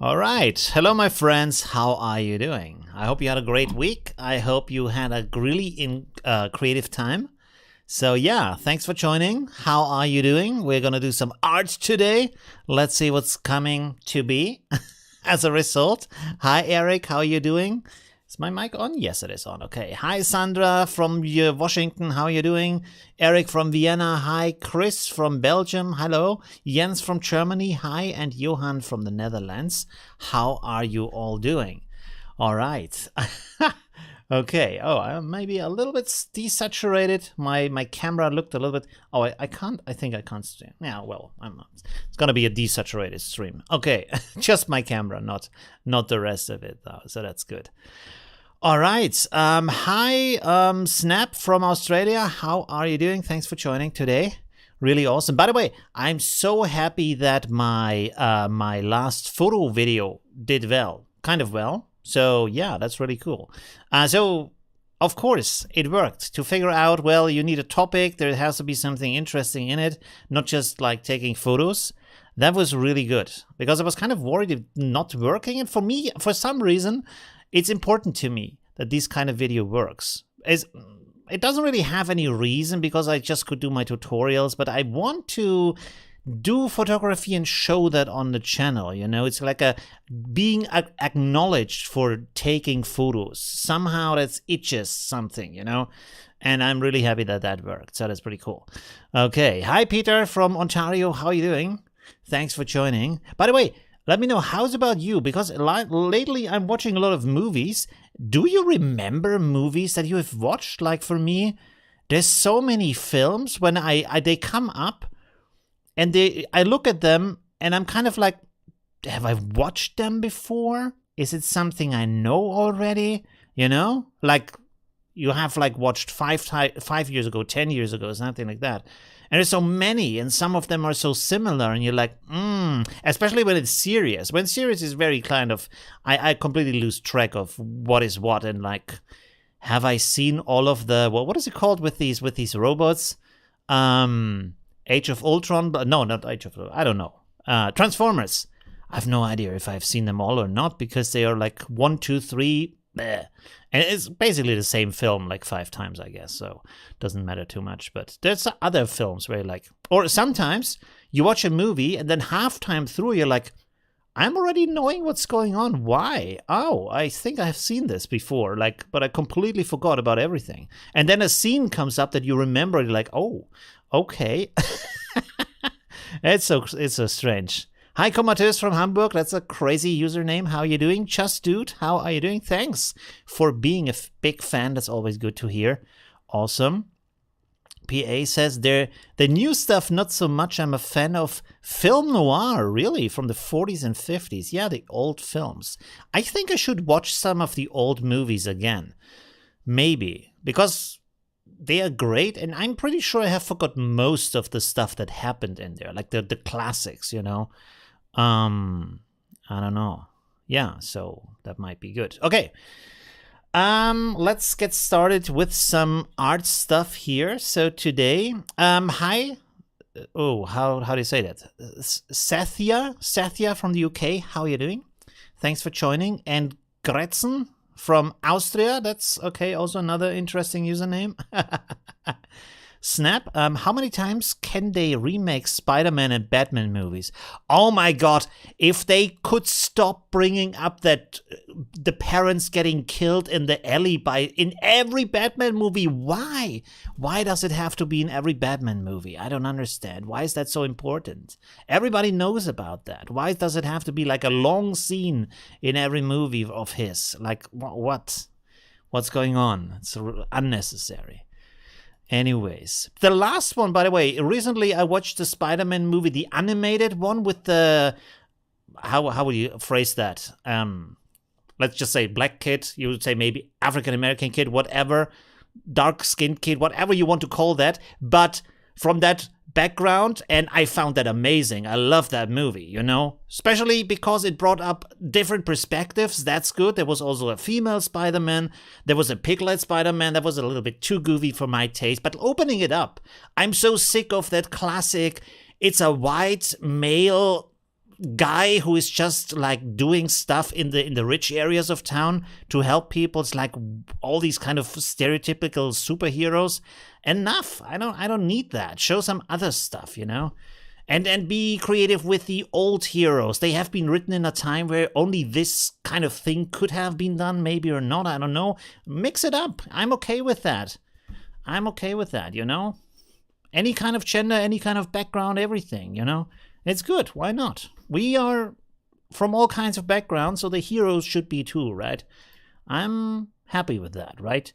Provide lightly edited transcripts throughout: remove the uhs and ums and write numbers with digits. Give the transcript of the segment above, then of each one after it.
All right. Hello, my friends. How are you doing? I hope you had a great week. I hope you had a really creative time. So yeah, thanks for joining. How are you doing? We're going to do some art today. Let's see what's coming to be as a result. Hi, Eric. How are you doing? Is my mic on? Yes, it is on. Okay. Hi, Sandra from Washington. How are you doing? Eric from Vienna. Hi, Chris from Belgium. Hello. Jens from Germany. Hi. And Johan from the Netherlands. How are you all doing? All right. Okay. Oh, I'm maybe a little bit desaturated. My camera looked a little bit. Oh, I can't. I think I can't stream. Yeah. Well, I'm not. It's gonna be a desaturated stream. Okay. Just my camera, not the rest of it though. So that's good. All right. Hi, Snap from Australia. How are you doing? Thanks for joining today. Really awesome. By the way, I'm so happy that my my last photo video did well, kind of well. So yeah, that's really cool. So of course it worked to figure out, well, you need a topic. There has to be something interesting in it, not just like taking photos. That was really good because I was kind of worried of not working. And for me, for some reason, it's important to me that this kind of video works. It doesn't really have any reason because I just could do my tutorials, but I want to do photography and show that on the channel. You know, it's like being acknowledged for taking photos. Somehow that itches something, you know, and I'm really happy that that worked. So that's pretty cool. Okay. Hi, Peter from Ontario. How are you doing? Thanks for joining. By the way, let me know, how's about you? Because lately I'm watching a lot of movies. Do you remember movies that you have watched? Like for me, there's so many films when they come up and I look at them and I'm kind of like, have I watched them before? Is it something I know already? You know, like you have like watched 5 years ago, 10 years ago, something like that. And there's so many, and some of them are so similar, and you're like, especially when it's serious. When serious is very kind of, I completely lose track of what is what, and like, have I seen all of the, what is it called with these robots? Age of Ultron? No, not Age of Ultron, I don't know. Transformers. I have no idea if I've seen them all or not, because they are like 1, 2, 3, bleh. And it's basically the same film like 5 times, I guess, so it doesn't matter too much. But there's other films where like, or sometimes you watch a movie and then halftime through you're like, I'm already knowing what's going on. Why? Oh, I think I've seen this before, like, but I completely forgot about everything. And then a scene comes up that you remember, you're like, oh, okay. It's so strange. Hi, Comatose from Hamburg. That's a crazy username. How are you doing? Just Dude, how are you doing? Thanks for being a big fan. That's always good to hear. Awesome. PA says the new stuff, not so much. I'm a fan of film noir, really, from the 40s and 50s. Yeah, the old films. I think I should watch some of the old movies again. Maybe. Because they are great, and I'm pretty sure I have forgotten most of the stuff that happened in there. Like the classics, you know. I don't know. Yeah, so that might be good. Okay. Let's get started with some art stuff here. So today, hi. Oh, how do you say that? Sathya from the UK. How are you doing? Thanks for joining. And Gretzen from Austria. That's okay. Also another interesting username. Snap, how many times can they remake Spider-Man and Batman movies? Oh my god, if they could stop bringing up that the parents getting killed in the alley in every Batman movie, why? Why does it have to be in every Batman movie? I don't understand. Why is that so important? Everybody knows about that. Why does it have to be like a long scene in every movie of his? Like, what? What's going on? It's unnecessary. Anyways, the last one, by the way, recently I watched the Spider-Man movie, the animated one with the, how would you phrase that? Let's just say black kid, you would say maybe African-American kid, whatever, dark-skinned kid, whatever you want to call that, but from that background, and I found that amazing. I love that movie, you know, especially because it brought up different perspectives. That's good. There was also a female Spider-Man. There was a piglet Spider-Man. That was a little bit too goofy for my taste, but opening it up, I'm so sick of that classic, it's a white male guy who is just like doing stuff in the rich areas of town to help people. It's like all these kind of stereotypical superheroes. Enough. I don't need that. Show some other stuff, you know? And be creative with the old heroes. They have been written in a time where only this kind of thing could have been done, maybe or not. I don't know. Mix it up. I'm okay with that. I'm okay with that, you know? Any kind of gender, any kind of background, everything, you know? It's good. Why not? We are from all kinds of backgrounds, so the heroes should be too, right? I'm happy with that, right?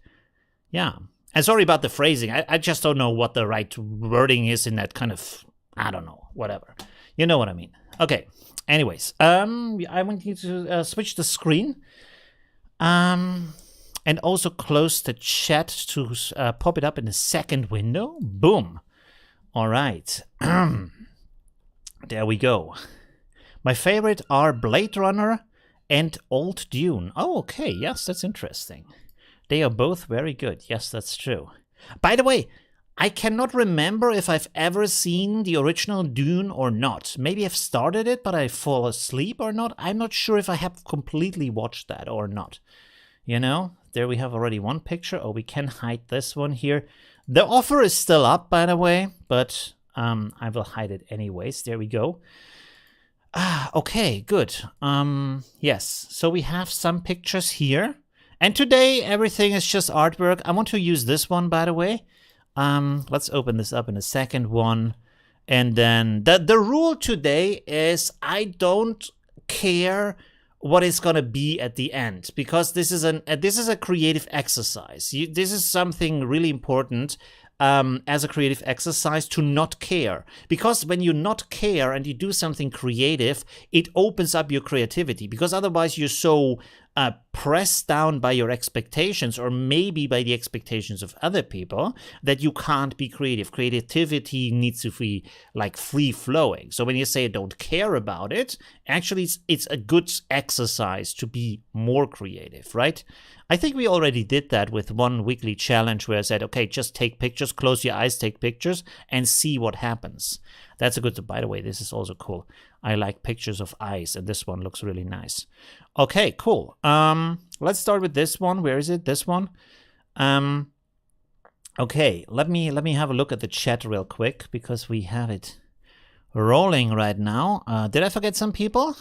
Yeah. And sorry about the phrasing. I just don't know what the right wording is in that kind of... I don't know, whatever. You know what I mean. Okay, anyways, I want you to switch the screen. And also close the chat to pop it up in the second window. Boom. All right. There we go. My favorite are Blade Runner and Old Dune. Oh, okay. Yes, that's interesting. They are both very good. Yes, that's true. By the way, I cannot remember if I've ever seen the original Dune or not. Maybe I've started it, but I fall asleep or not. I'm not sure if I have completely watched that or not. You know, there we have already one picture. Oh, we can hide this one here. The offer is still up, by the way, but I will hide it anyways. There we go. Okay, good. Yes, so we have some pictures here. And today, everything is just artwork. I want to use this one, by the way. Let's open this up in a second one. And then the rule today is I don't care what is going to be at the end, because this is a creative exercise. This is something really important as a creative exercise, to not care. Because when you not care and you do something creative, it opens up your creativity, because otherwise you're so pressed down by your expectations, or maybe by the expectations of other people, that you can't be creative. Creativity needs to be like free flowing. So when you say don't care about it, actually it's a good exercise to be more creative, right? I think we already did that with one weekly challenge where I said, okay, just take pictures, close your eyes, take pictures, and see what happens. That's a good, by the way, this is also cool. I like pictures of eyes, and this one looks really nice. Okay, cool. Let's start with this one. Where is it? This one. Okay, let me have a look at the chat real quick, because we have it rolling right now. Did I forget some people?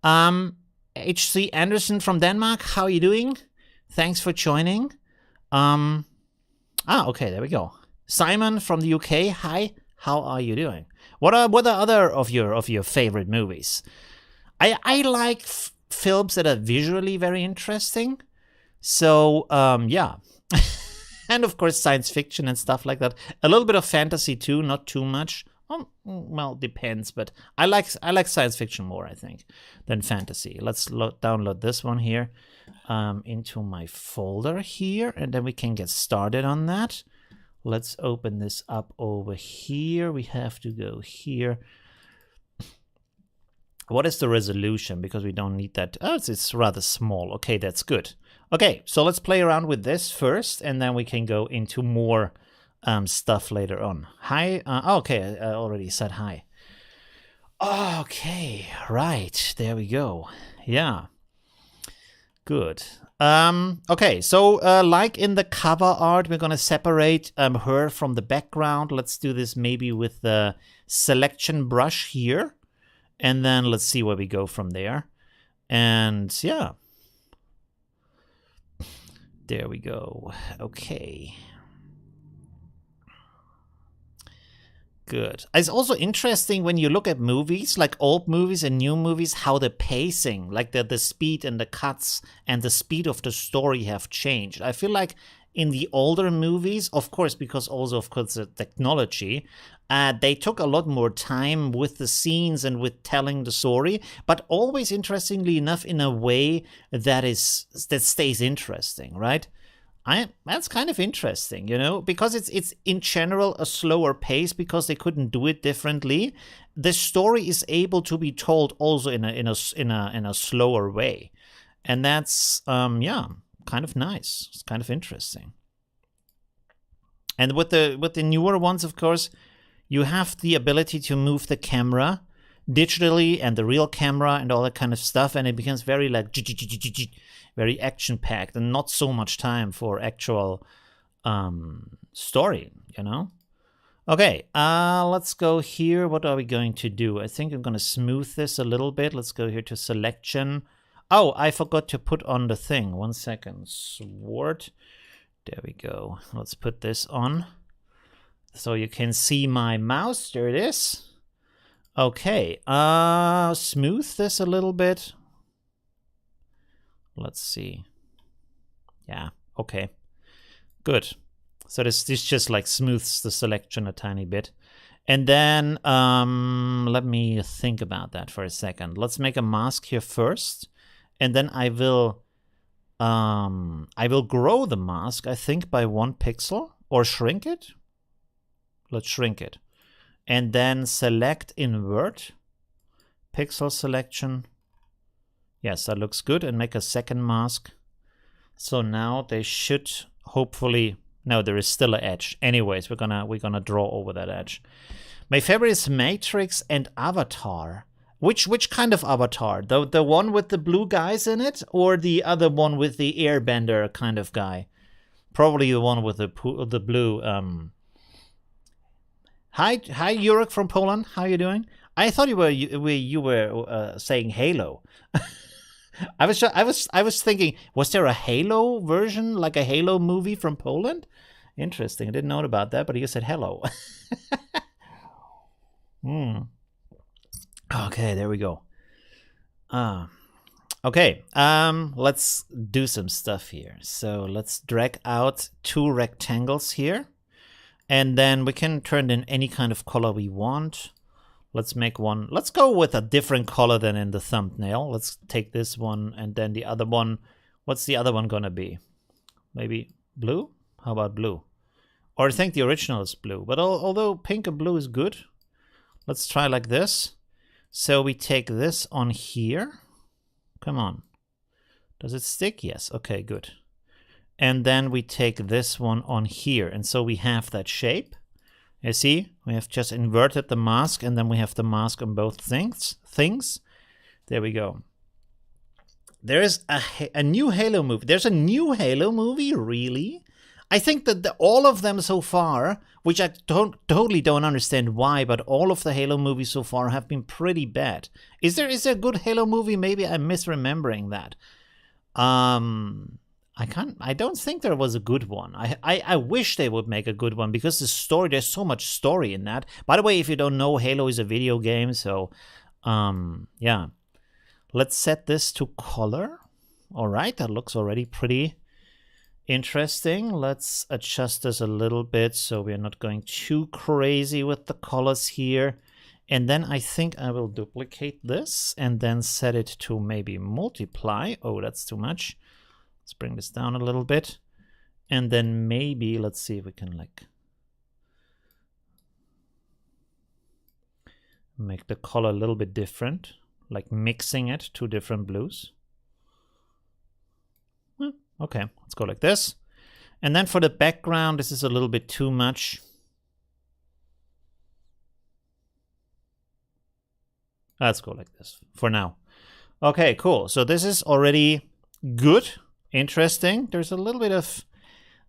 HC Anderson from Denmark, how are you doing? Thanks for joining. Okay, there we go. Simon from the UK, hi. How are you doing? What are other of your favorite movies? I like films that are visually very interesting. So yeah, and of course science fiction and stuff like that. A little bit of fantasy too, not too much. Well, depends, but I like science fiction more, I think, than fantasy. Let's download this one here into my folder here, and then we can get started on that. Let's open this up over here. We have to go here. What is the resolution? Because we don't need that. Oh, it's rather small. Okay, that's good. Okay, so let's play around with this first, and then we can go into more stuff later on. Hi. Okay, I already said hi. Okay, right. There we go. Yeah. Good. Okay, so like in the cover art, we're going to separate her from the background. Let's do this maybe with the selection brush here. And then let's see where we go from there. And yeah. There we go. Okay. Good. It's also interesting when you look at movies, like old movies and new movies, how the pacing, like the speed and the cuts and the speed of the story have changed. I feel like in the older movies, of course, because also, of course, the technology, they took a lot more time with the scenes and with telling the story, but always, interestingly enough, in a way that stays interesting, right? That's kind of interesting, you know, because it's in general a slower pace because they couldn't do it differently. The story is able to be told also in a slower way, and that's yeah, kind of nice. It's kind of interesting. And with the newer ones, of course, you have the ability to move the camera digitally and the real camera and all that kind of stuff, and it becomes very like very action packed and not so much time for actual story, you know. Okay, let's go here. What are we going to do? I think I'm going to smooth this a little bit. Let's go here to selection. Oh, I forgot to put on the thing. 1 second. Sword. There we go. Let's put this on so you can see my mouse. There it is. Okay, smooth this a little bit. Let's see. Yeah, okay. Good. So this just like smooths the selection a tiny bit. And then let me think about that for a second. Let's make a mask here first. And then I will grow the mask, I think, by 1 pixel or shrink it. Let's shrink it. And then select invert, pixel selection. Yes, that looks good. And make a second mask. So now they should hopefully, no, there is still an edge. Anyways, we're gonna draw over that edge. My favorite is Matrix and Avatar. Which kind of Avatar? The one with the blue guys in it, or the other one with the airbender kind of guy? Probably the one with the blue. Hi, Jurek from Poland. How are you doing? I thought you were saying Halo. I was thinking, was there a Halo version, like a Halo movie from Poland? Interesting. I didn't know about that, but you said hello. Okay, there we go. Okay, let's do some stuff here. So let's drag out 2 rectangles here. And then we can turn in any kind of color we want. Let's make one. Let's go with a different color than in the thumbnail. Let's take this one and then the other one. What's the other one gonna be? Maybe blue? How about blue? Or I think the original is blue. But although pink and blue is good, let's try like this. So we take this on here. Come on. Does it stick? Yes. Okay, good. And then we take this one on here. And so we have that shape. You see, we have just inverted the mask, and then we have the mask on both things. There we go. There is a new Halo movie. There's a new Halo movie, really? I think that all of them so far, which I totally don't understand why, but all of the Halo movies so far have been pretty bad. Is there a good Halo movie? Maybe I'm misremembering that. I don't think there was a good one. I wish they would make a good one, because the story, there's so much story in that. By the way, if you don't know, Halo is a video game, so yeah. Let's set this to color. All right, that looks already pretty interesting. Let's adjust this a little bit so we're not going too crazy with the colors here. And then I think I will duplicate this and then set it to maybe multiply. Oh, that's too much. Let's bring this down a little bit. And then maybe, let's see if we can like make the color a little bit different, like mixing it, 2 different blues. Okay, let's go like this. And then for the background, this is a little bit too much. Let's go like this for now. Okay, cool. So this is already good. Interesting. There's a little bit of,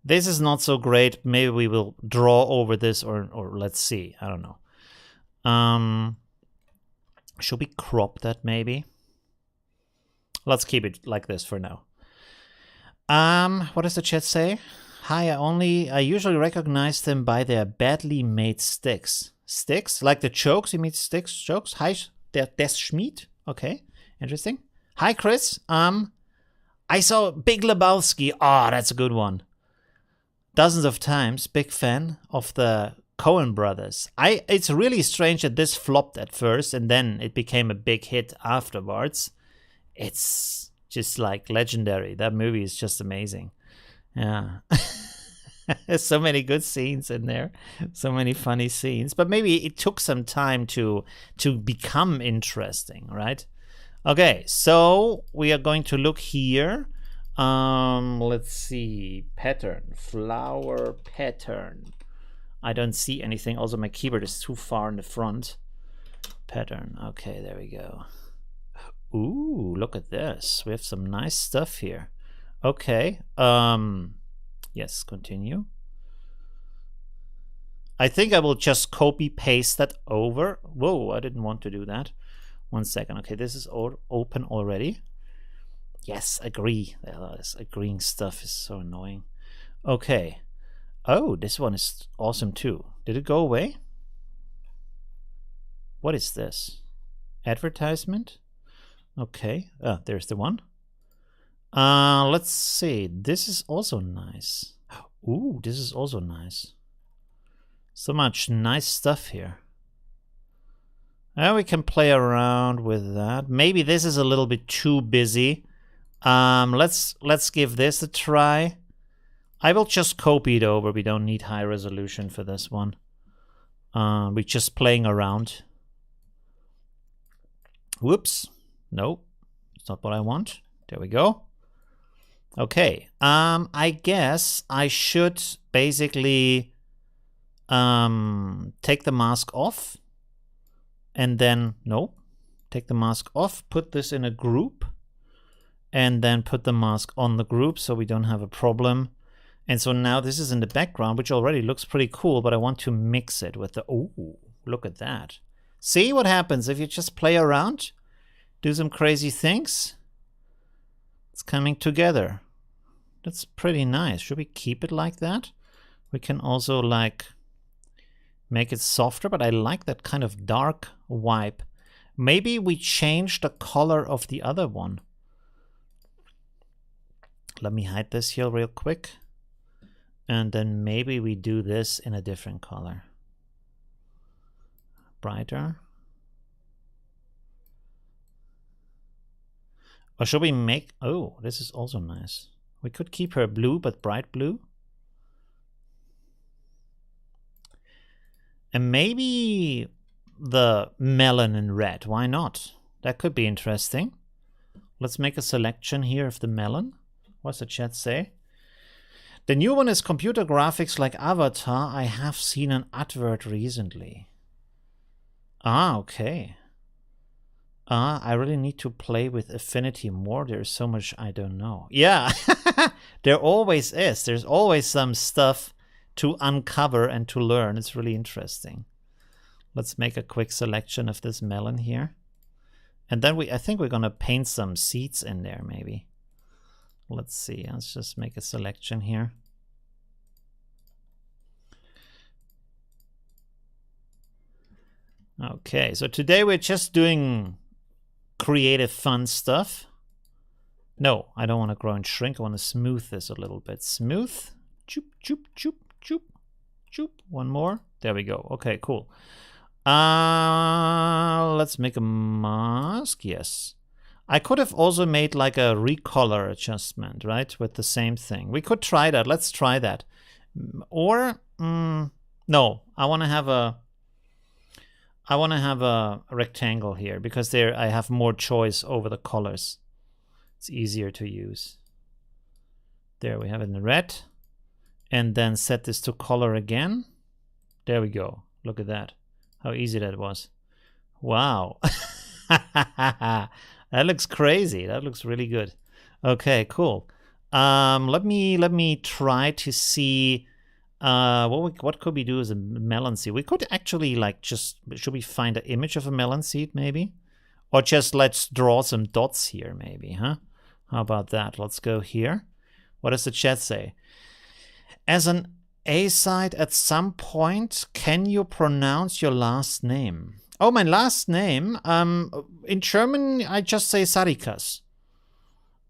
this is not so great. Maybe we will draw over this, or let's see. I don't know. Should we crop that maybe? Let's keep it like this for now. What does the chat say? Hi, I usually recognize them by their badly made sticks. Sticks? Like the chokes? You mean sticks, chokes? Hi, Des Schmied. Okay, interesting. Hi, Chris. I saw Big Lebowski. Oh, that's a good one. Dozens of times. Big fan of the Coen brothers. It's really strange that this flopped at first and then it became a big hit afterwards. It's just like legendary. That movie is just amazing. Yeah. There's so many good scenes in there. So many funny scenes. But maybe it took some time to become interesting, right? Okay, so we are going to look here. Let's see. Pattern. Flower pattern. I don't see anything. Also, my keyboard is too far in the front. pattern. Okay, there we go. Ooh, look at this. We have some nice stuff here. Okay. Yes, continue. I think I will just copy paste that over. Whoa, I didn't want to do that. 1 second. Okay, this is open already. Yes, agree. This agreeing stuff is so annoying. Okay. Oh, this one is awesome too. Did it go away? What is this? Advertisement? Okay. There's the one. Let's see. This is also nice. Ooh, this is also nice. So much nice stuff here. We can play around with that. Maybe this is a little bit too busy. Let's give this a try. I will just copy it over. We don't need high resolution for this one. We're just playing around. Whoops. No, it's not what I want. There we go. Okay. I guess I should basically take the mask off. And then, no, take the mask off, put this in a group, and then put the mask on the group so we don't have a problem. And so now this is in the background, which already looks pretty cool, but I want to mix it with the, ooh, look at that. See what happens if you just play around, do some crazy things? It's coming together. That's pretty nice. Should we keep it like that? We can also like make it softer, but I like that kind of dark vibe. Maybe we change the color of the other one. Let me hide this here real quick. And then maybe we do this in a different color. Brighter. Or should we make... Oh, this is also nice. We could keep her blue, but bright blue. And maybe the melon in red. Why not? That could be interesting. Let's make a selection here of the melon. What's the chat say? The new one is computer graphics like Avatar. I have seen an advert recently. Ah, okay. I really need to play with Affinity more. There's so much I don't know. Yeah, there always is. There's always some stuff to uncover and to learn. It's really interesting. Let's make a quick selection of this melon here. And then I think we're gonna paint some seeds in there maybe. Let's see, let's just make a selection here. Okay, so today we're just doing creative fun stuff. No, I don't want to grow and shrink. I want to smooth this a little bit. Smooth. Choop, choop, choop. Choop, choop. One more. There we go. Okay, cool. Let's make a mask. Yes. I could have also made like a recolor adjustment, right? With the same thing. We could try that. Let's try that. Or, no, I want to have a rectangle here because there I have more choice over the colors. It's easier to use. There we have it in red. And then set this to color again. There we go. Look at that. How easy that was. Wow. That looks crazy. That looks really good. Okay, cool. Let me try to see what could we do as a melon seed. We could actually like just, should we find an image of a melon seed maybe? Or just let's draw some dots here maybe, huh? How about that? Let's go here. What does the chat say? As an A-side at some point, can you pronounce your last name? Oh, my last name? In German, I just say Sarikas.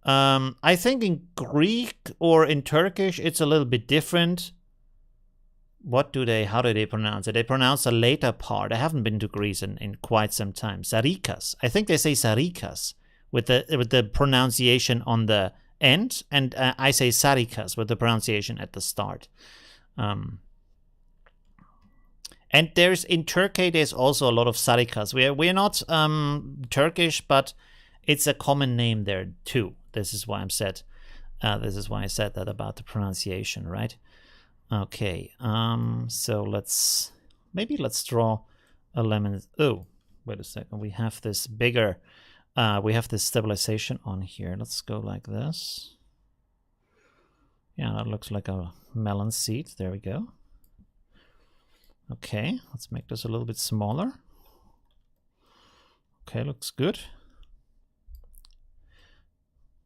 I think in Greek or in Turkish, it's a little bit different. How do they pronounce it? They pronounce the later part. I haven't been to Greece in quite some time. Sarikas. I think they say Sarikas with the pronunciation on the end, and I say Sarikas with the pronunciation at the start. And in Turkey, there's also a lot of Sarikas. We're not Turkish, but it's a common name there too. This is why I said that about the pronunciation, right? Okay. So let's draw a lemon. Oh, wait a second. We have this bigger, we have this stabilization on here. Let's go like this. Yeah, that looks like a melon seed. There we go. Okay, let's make this a little bit smaller. Okay, looks good.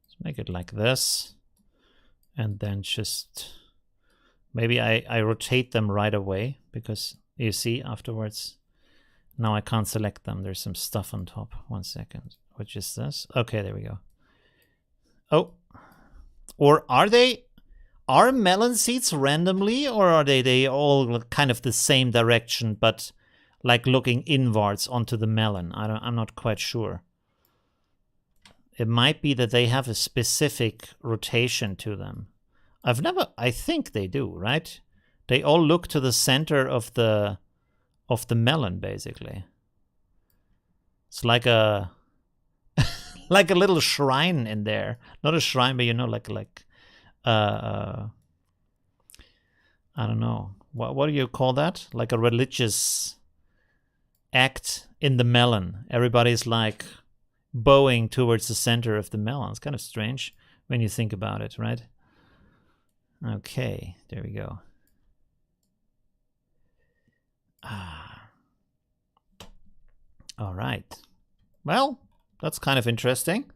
Let's make it like this. And then just, maybe I rotate them right away, because you see afterwards, now I can't select them. There's some stuff on top. 1 second. Which is this? Okay, there we go. Oh, or are melon seeds randomly, or are they all kind of the same direction, but like looking inwards onto the melon? I'm not quite sure. It might be that they have a specific rotation to them. I think they do, right? They all look to the center of the melon, basically. It's like a like a little shrine in there. Not a shrine, but you know, like I don't know. What do you call that? Like a religious act in the melon. Everybody's like bowing towards the center of the melon. It's kind of strange when you think about it, right? Okay, there we go. All right. Well, that's kind of interesting.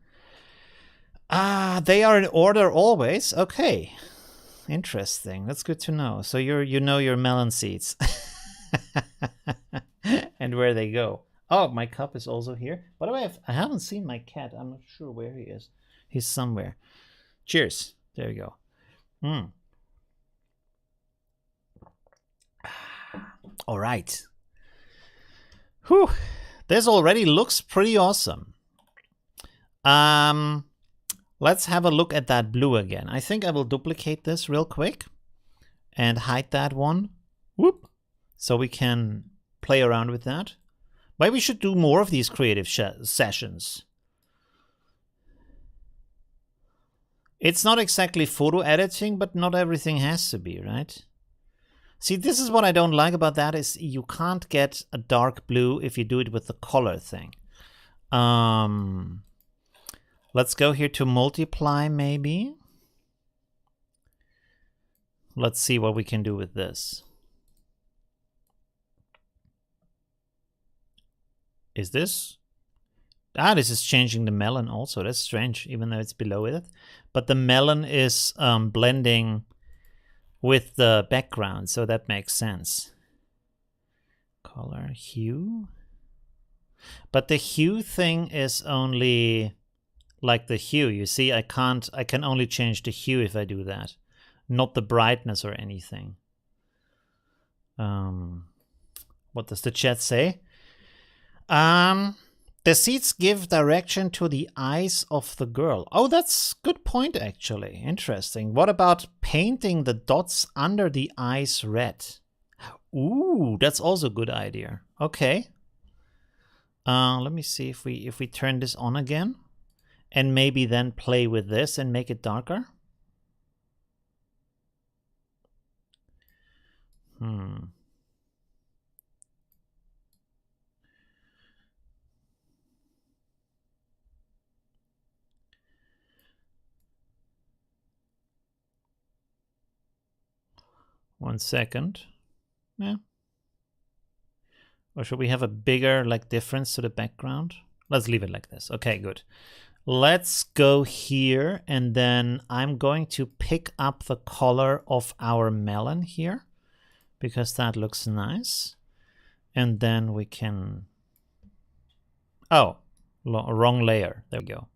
They are in order always. Okay. Interesting. That's good to know. So you know your melon seeds and where they go. Oh, my cup is also here. By the way, I haven't seen my cat. I'm not sure where he is. He's somewhere. Cheers. There you go. All right. Whew. This already looks pretty awesome. Let's have a look at that blue again. I think I will duplicate this real quick and hide that one. Whoop. So we can play around with that. Maybe we should do more of these creative sessions. It's not exactly photo editing, but not everything has to be, right? See, this is what I don't like about that, is you can't get a dark blue if you do it with the color thing. Let's go here to multiply, maybe. Let's see what we can do with this. Is this? This is changing the melon also. That's strange, even though it's below it. But the melon is blending with the background, so that makes sense. Color, hue. But the hue thing is only like the hue. You see, I can only change the hue if I do that, not the brightness or anything. What does the chat say? The seeds give direction to the eyes of the girl. Oh, that's a good point, actually. Interesting. What about painting the dots under the eyes red? Ooh, that's also a good idea. Okay. Let me see if we turn this on again, and maybe then play with this and make it darker. 1 second. Yeah. Or should we have a bigger difference to the background? Let's leave it like this. Okay, good. Let's go here, and then I'm going to pick up the color of our melon here, because that looks nice. And then we can... Oh, wrong layer. There we go.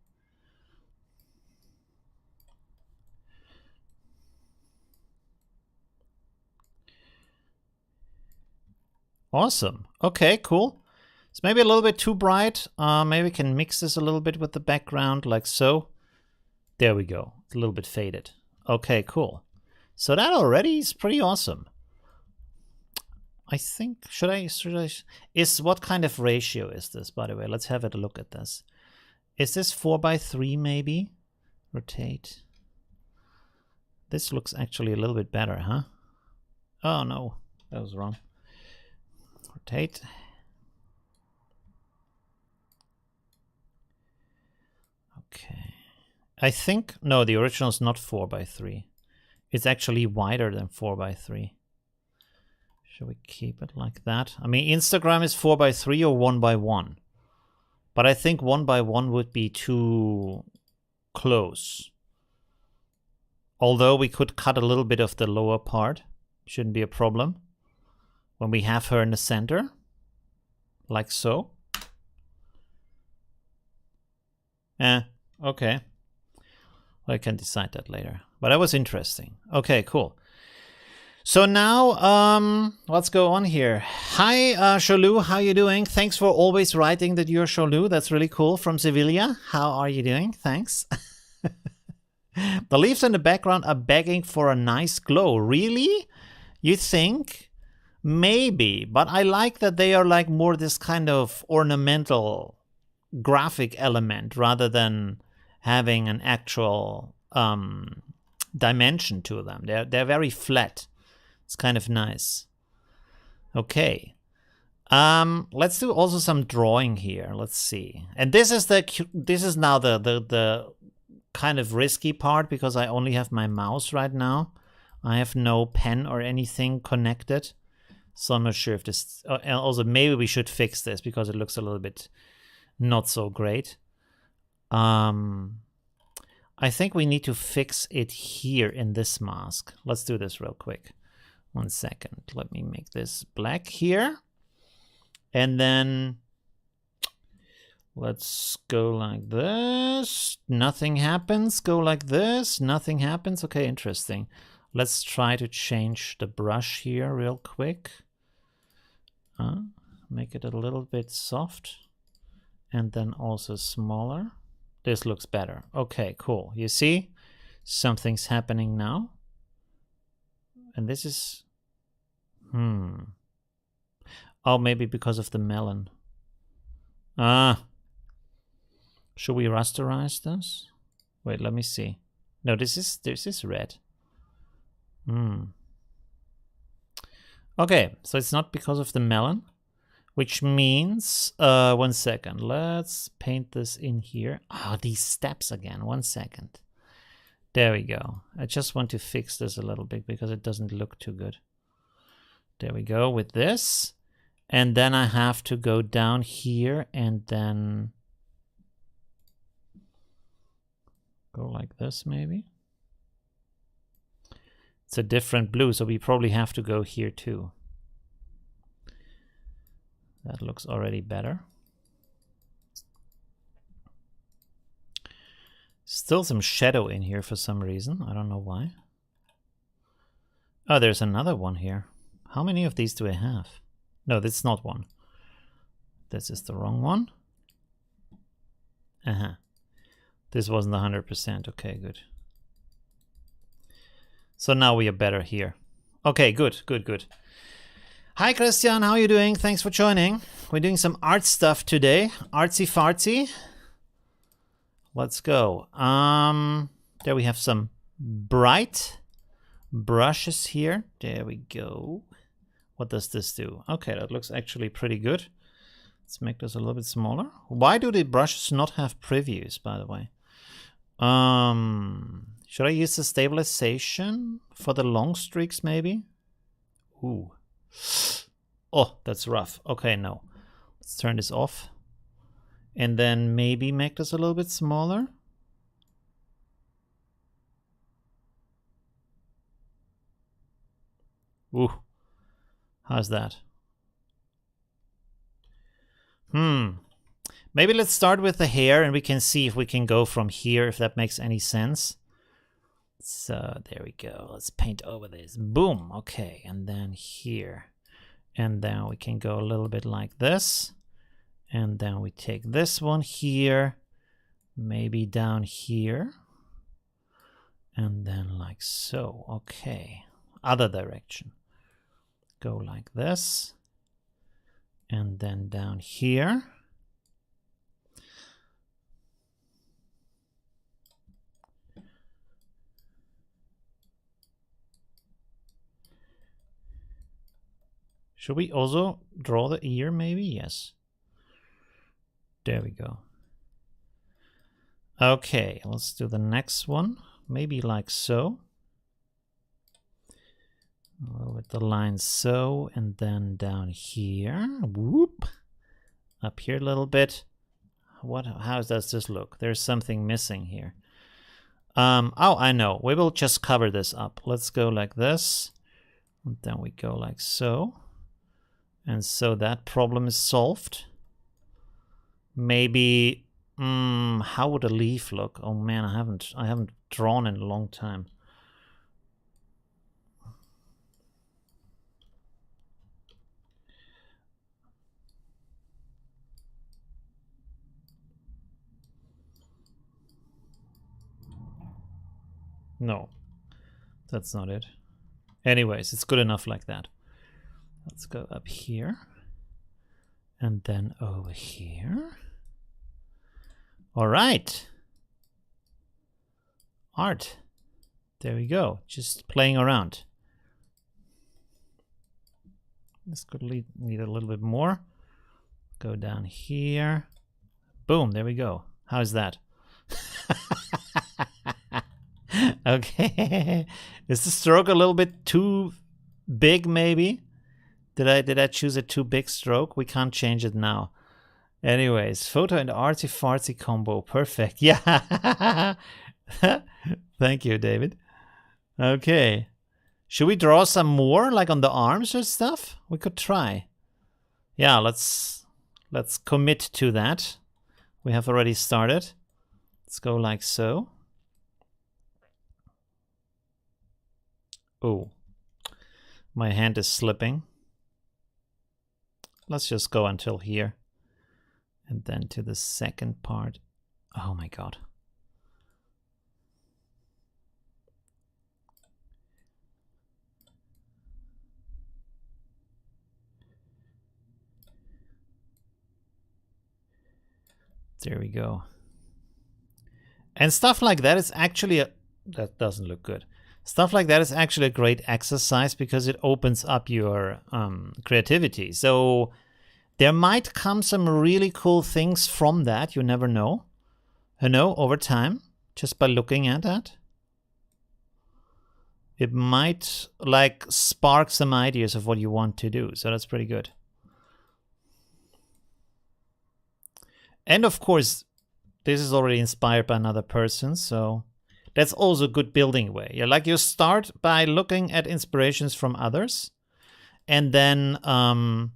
Awesome. Okay, cool. It's maybe a little bit too bright. Maybe we can mix this a little bit with the background, like so. There we go. It's a little bit faded. Okay, cool. So that already is pretty awesome. I think, should I, what kind of ratio is this, by the way? Let's have a look at this. Is this 4:3 maybe? Rotate. This looks actually a little bit better, huh? Oh no, that was wrong. Rotate. Okay. I think, no, the original is not 4x3. It's actually wider than 4x3. Should we keep it like that? I mean, Instagram is 4x3 or 1x1. But I think 1x1 would be too close. Although we could cut a little bit of the lower part. Shouldn't be a problem. When we have her in the center. Like so. Okay. I can decide that later. But that was interesting. Okay, cool. So now, let's go on here. Hi, Sholu, how you doing? Thanks for always writing that you're Sholu. That's really cool. From Sevilla. How are you doing? Thanks. The leaves in the background are begging for a nice glow. Really? You think? Maybe. But I like that they are like more this kind of ornamental graphic element rather than having an actual dimension to them. They're very flat. It's kind of nice. Okay. Let's do also some drawing here. Let's see. And this is now the kind of risky part because I only have my mouse right now. I have no pen or anything connected. So I'm not sure if this also maybe we should fix this because it looks a little bit not so great. I think we need to fix it here in this mask. Let's do this real quick. 1 second. Let me make this black here. And then let's go like this. Nothing happens. Go like this. Nothing happens. Okay, interesting. Let's try to change the brush here real quick. Make it a little bit soft. And then also smaller. This looks better. Okay, cool. You see? Something's happening now. And this is... Oh, maybe because of the melon. Should we rasterize this? Wait, let me see. No, this is red. Okay, so it's not because of the melon. Which means, 1 second. Let's paint this in here. These steps again. 1 second. There we go. I just want to fix this a little bit because it doesn't look too good. There we go with this. And then I have to go down here and then go like this maybe. It's a different blue, so we probably have to go here too. That looks already better. Still some shadow in here for some reason. I don't know why. Oh, there's another one here. How many of these do I have? No, that's not one. This is the wrong one. This wasn't 100%. Okay, good. So now we are better here. Okay, good. Hi, Christian. How are you doing? Thanks for joining. We're doing some art stuff today. Artsy fartsy. Let's go. There we have some bright brushes here. There we go. What does this do? Okay, that looks actually pretty good. Let's make this a little bit smaller. Why do the brushes not have previews, by the way? Should I use the stabilization for the long streaks, maybe? Ooh. Oh, that's rough. Okay, no. Let's turn this off. And then maybe make this a little bit smaller. Ooh. How's that? Maybe let's start with the hair and we can see if we can go from here, if that makes any sense. So there we go. Let's paint over this. Boom. Okay. And then here. And then we can go a little bit like this. And then we take this one here. Maybe down here. And then like so. Okay. Other direction. Go like this. And then down here. Should we also draw the ear maybe? Yes. There we go. Okay, let's do the next one. Maybe like so. With the line so, and then down here. Whoop. Up here a little bit. How does this look? There's something missing here. Oh, I know. We will just cover this up. Let's go like this. And then we go like so. And so that problem is solved. Maybe, how would a leaf look? Oh man, I haven't drawn in a long time. No, that's not it. Anyways, it's good enough like that. Let's go up here. And then over here. All right. Art. There we go. Just playing around. This could need a little bit more. Go down here. Boom, there we go. How's that? Okay. Is the stroke a little bit too big maybe? Did I choose a too big stroke? We can't change it now. Anyways, photo and artsy fartsy combo. Perfect. Yeah. Thank you, David. Okay. Should we draw some more like on the arms or stuff? We could try. Yeah, let's commit to that. We have already started. Let's go like so. Oh, my hand is slipping. Let's just go until here. And then to the second part. Oh my god. There we go. And stuff like that is actually that doesn't look good. Stuff like that is actually a great exercise because it opens up your creativity. So there might come some really cool things from that. You never know. You know, over time, just by looking at that. It might like spark some ideas of what you want to do. So that's pretty good. And of course, this is already inspired by another person. So that's also a good building way. Yeah, like you start by looking at inspirations from others. And then I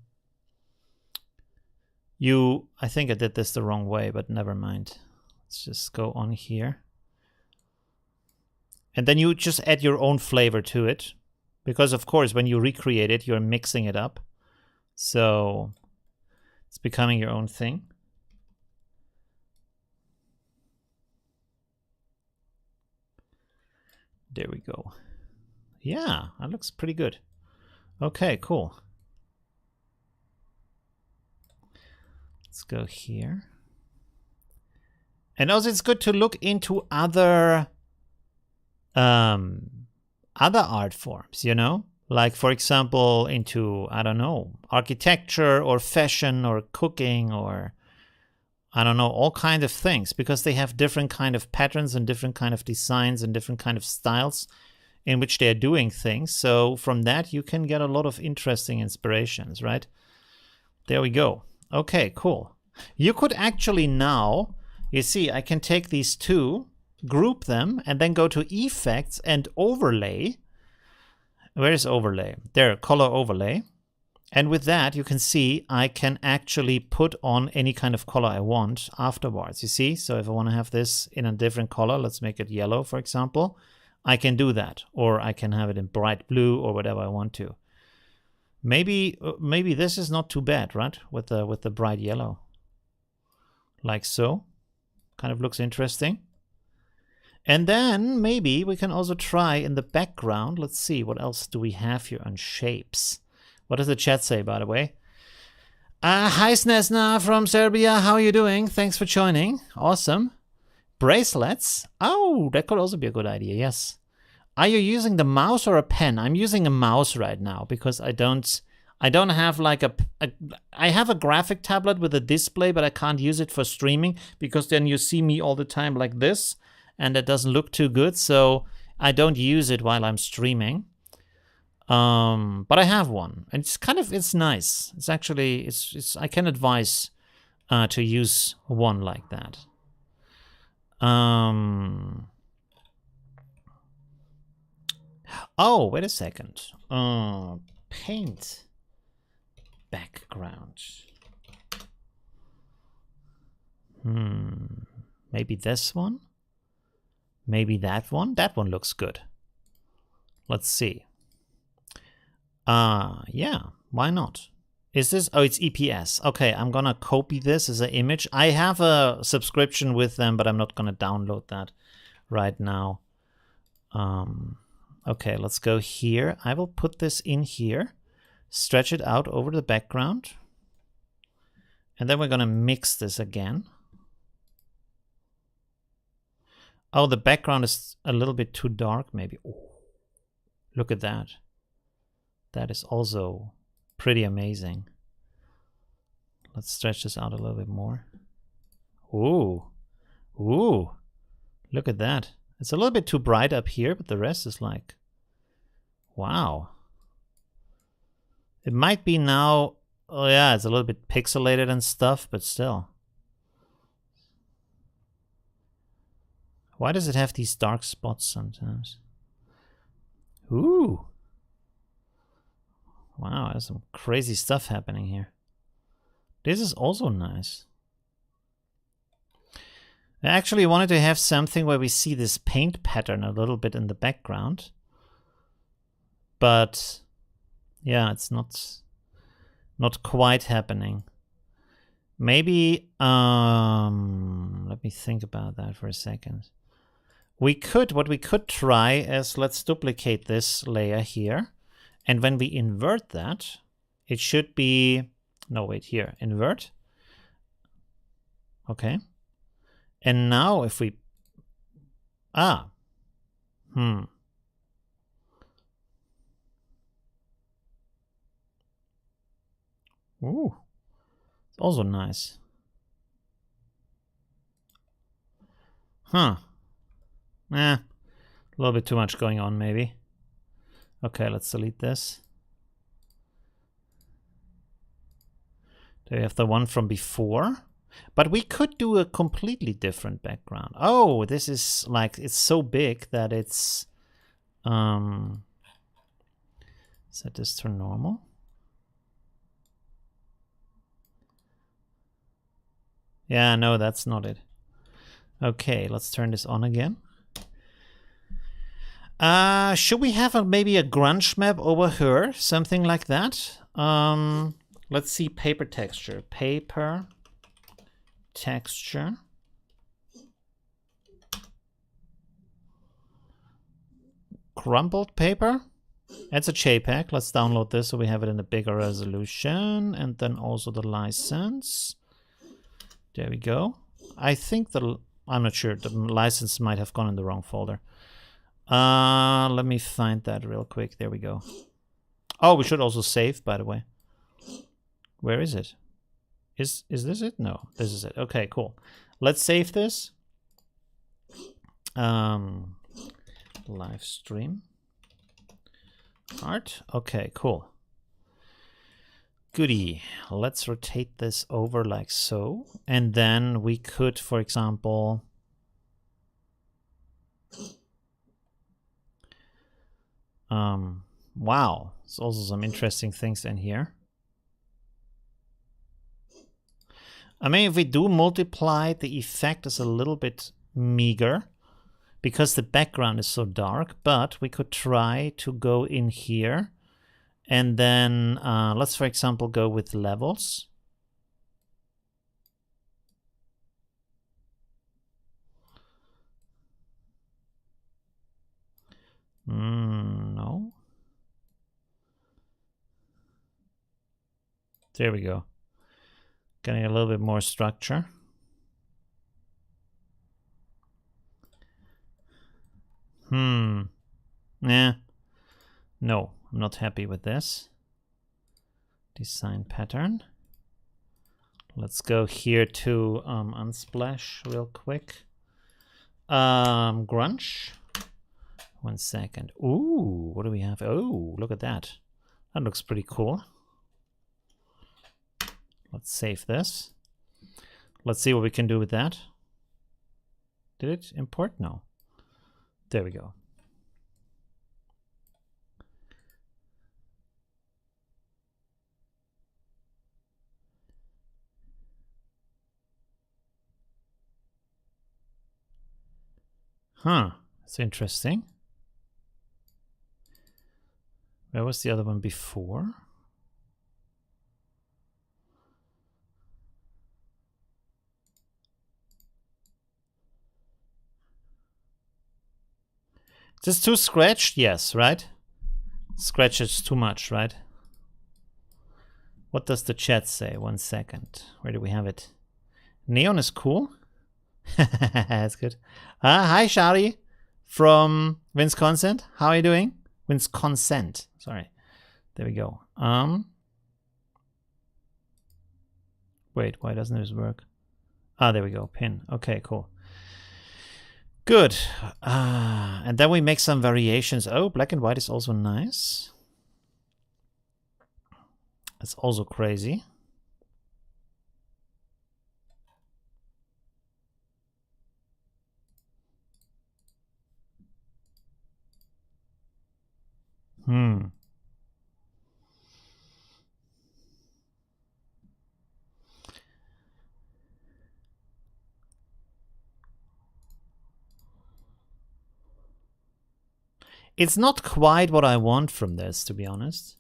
think I did this the wrong way, but never mind. Let's just go on here. And then you just add your own flavor to it. Because of course, when you recreate it, you're mixing it up. So it's becoming your own thing. There we go. Yeah, that looks pretty good. Okay, cool. Let's go here. And also it's good to look into other art forms, you know? Like, for example, into, I don't know, architecture or fashion or cooking or, I don't know, all kinds of things, because they have different kind of patterns and different kind of designs and different kind of styles in which they're doing things. So from that, you can get a lot of interesting inspirations, right? There we go. Okay, cool. You could actually now, you see, I can take these two, group them, and then go to Effects and Overlay. Where is Overlay? There, Color Overlay. And with that, you can see I can actually put on any kind of color I want afterwards, you see? So if I want to have this in a different color, let's make it yellow, for example, I can do that. Or I can have it in bright blue or whatever I want to. Maybe this is not too bad, right? With the bright yellow. Like so. Kind of looks interesting. And then maybe we can also try in the background. Let's see, what else do we have here on shapes? What does the chat say, by the way? Hi, Snesna from Serbia. How are you doing? Thanks for joining. Awesome. Bracelets. Oh, that could also be a good idea. Yes. Are you using the mouse or a pen? I'm using a mouse right now because I I don't have like I have a graphic tablet with a display, but I can't use it for streaming because then you see me all the time like this, and it doesn't look too good. So I don't use it while I'm streaming. But I have one, and it's nice. It's actually I can advise to use one like that. Oh, wait a second. Paint background. Maybe this one? Maybe that one? That one looks good. Let's see. Yeah, why not? Is this? Oh, it's EPS. Okay, I'm gonna copy this as an image. I have a subscription with them, but I'm not gonna download that right now. Okay, let's go here. I will put this in here, stretch it out over the background, and then we're gonna mix this again. Oh, the background is a little bit too dark, maybe. Oh, look at that. That is also pretty amazing. Let's stretch this out a little bit more. Ooh. Ooh. Look at that. It's a little bit too bright up here, but the rest is like, wow. It might be now, oh yeah, it's a little bit pixelated and stuff, but still. Why does it have these dark spots sometimes? Ooh. Wow, there's some crazy stuff happening here. This is also nice. I actually wanted to have something where we see this paint pattern a little bit in the background. But yeah, it's not quite happening. Maybe let me think about that for a second. What we could try is, let's duplicate this layer here. And when we invert that, it should be, no, wait, here, invert. Okay. And now if we, Ooh, it's also nice. Huh. A little bit too much going on, maybe. Okay, let's delete this. There we have the one from before. But we could do a completely different background. Oh, this is like, it's so big that it's... set this to normal. Yeah, no, that's not it. Okay, let's turn this on again. Should we have maybe a grunge map over her? Something like that? Let's see, paper texture. Paper texture. Crumpled paper? It's a JPEG. Let's download this so we have it in a bigger resolution. And then also the license. There we go. I think I'm not sure. The license might have gone in the wrong folder. Let me find that real quick. There we go. Oh, we should also save, by the way. Where is it? Is this it? No, this is it. Okay, cool. Let's save this. Live stream. Art. Okay, cool. Goody. Let's rotate this over like so. And then we could, for example... wow. There's also some interesting things in here. I mean, if we do multiply, the effect is a little bit meager because the background is so dark, but we could try to go in here and then let's, for example, go with levels. No. There we go. Getting a little bit more structure. Yeah. No, I'm not happy with this. design pattern. Let's go here to Unsplash real quick. Grunge. 1 second. Ooh, what do we have? Oh, look at that. That looks pretty cool. Let's save this. Let's see what we can do with that. Did it import? No. There we go. Huh, that's interesting. Where was the other one before? Just too scratched? Yes, right? Scratch is too much, right? What does the chat say? 1 second. Where do we have it? Neon is cool. That's good. Hi, Shari from Wisconsin. How are you doing? Wisconsin. Sorry. There we go. Wait, why doesn't this work? Ah, there we go. Pin. Okay, cool. Good. And then we make some variations. Oh, black and white is also nice. It's also crazy. It's not quite what I want from this, to be honest.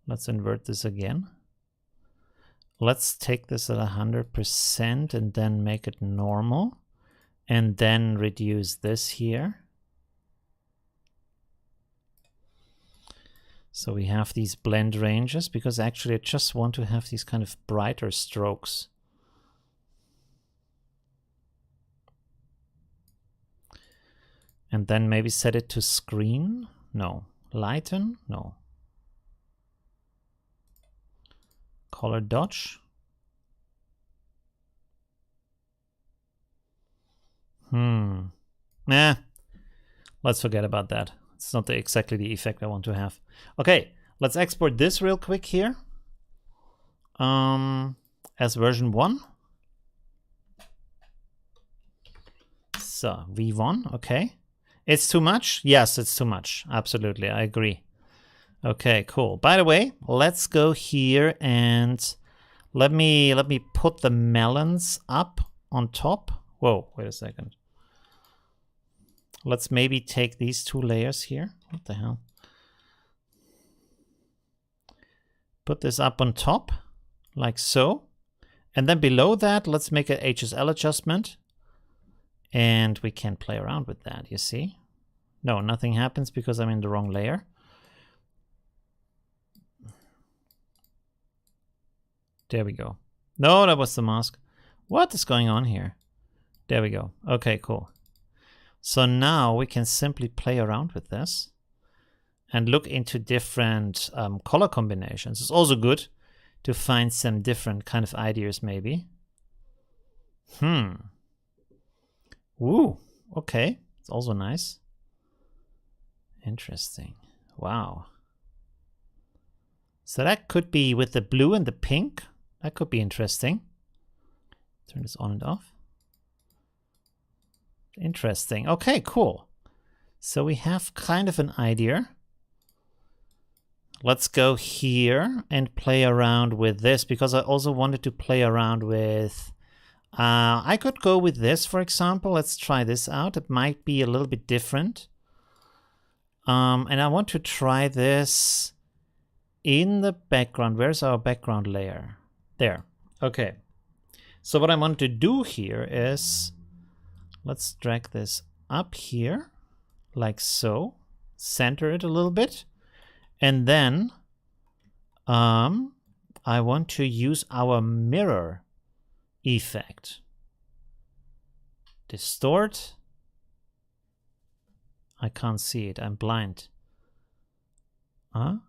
Let's invert this again. Let's take this at 100% and then make it normal. And then reduce this here. So we have these blend ranges, because actually I just want to have these kind of brighter strokes. And then maybe set it to screen? No. Lighten? No. Color dodge? Nah. Let's forget about that. It's not exactly the effect I want to have. Okay, let's export this real quick here. As version 1. So, V1, okay. It's too much? Yes, it's too much. Absolutely, I agree. Okay, cool. By the way, let's go here and let me put the melons up on top. Whoa, wait a second. Let's maybe take these 2 layers here. What the hell? Put this up on top, like so. And then below that, let's make an HSL adjustment. And we can play around with that, you see? No, nothing happens because I'm in the wrong layer. There we go. No, that was the mask. What is going on here? There we go. Okay, cool. So now we can simply play around with this and look into different color combinations. It's also good to find some different kind of ideas maybe. Ooh, okay. It's also nice. Interesting. Wow. So that could be with the blue and the pink. That could be interesting. Turn this on and off. Interesting. Okay, cool. So we have kind of an idea. Let's go here and play around with this, because I also wanted to play around with... I could go with this, for example. Let's try this out. It might be a little bit different. And I want to try this in the background. Where's our background layer? There. Okay. So what I want to do here is... Let's drag this up here, like so. Center it a little bit. And then I want to use our mirror effect. Distort. I can't see it. I'm blind. Huh?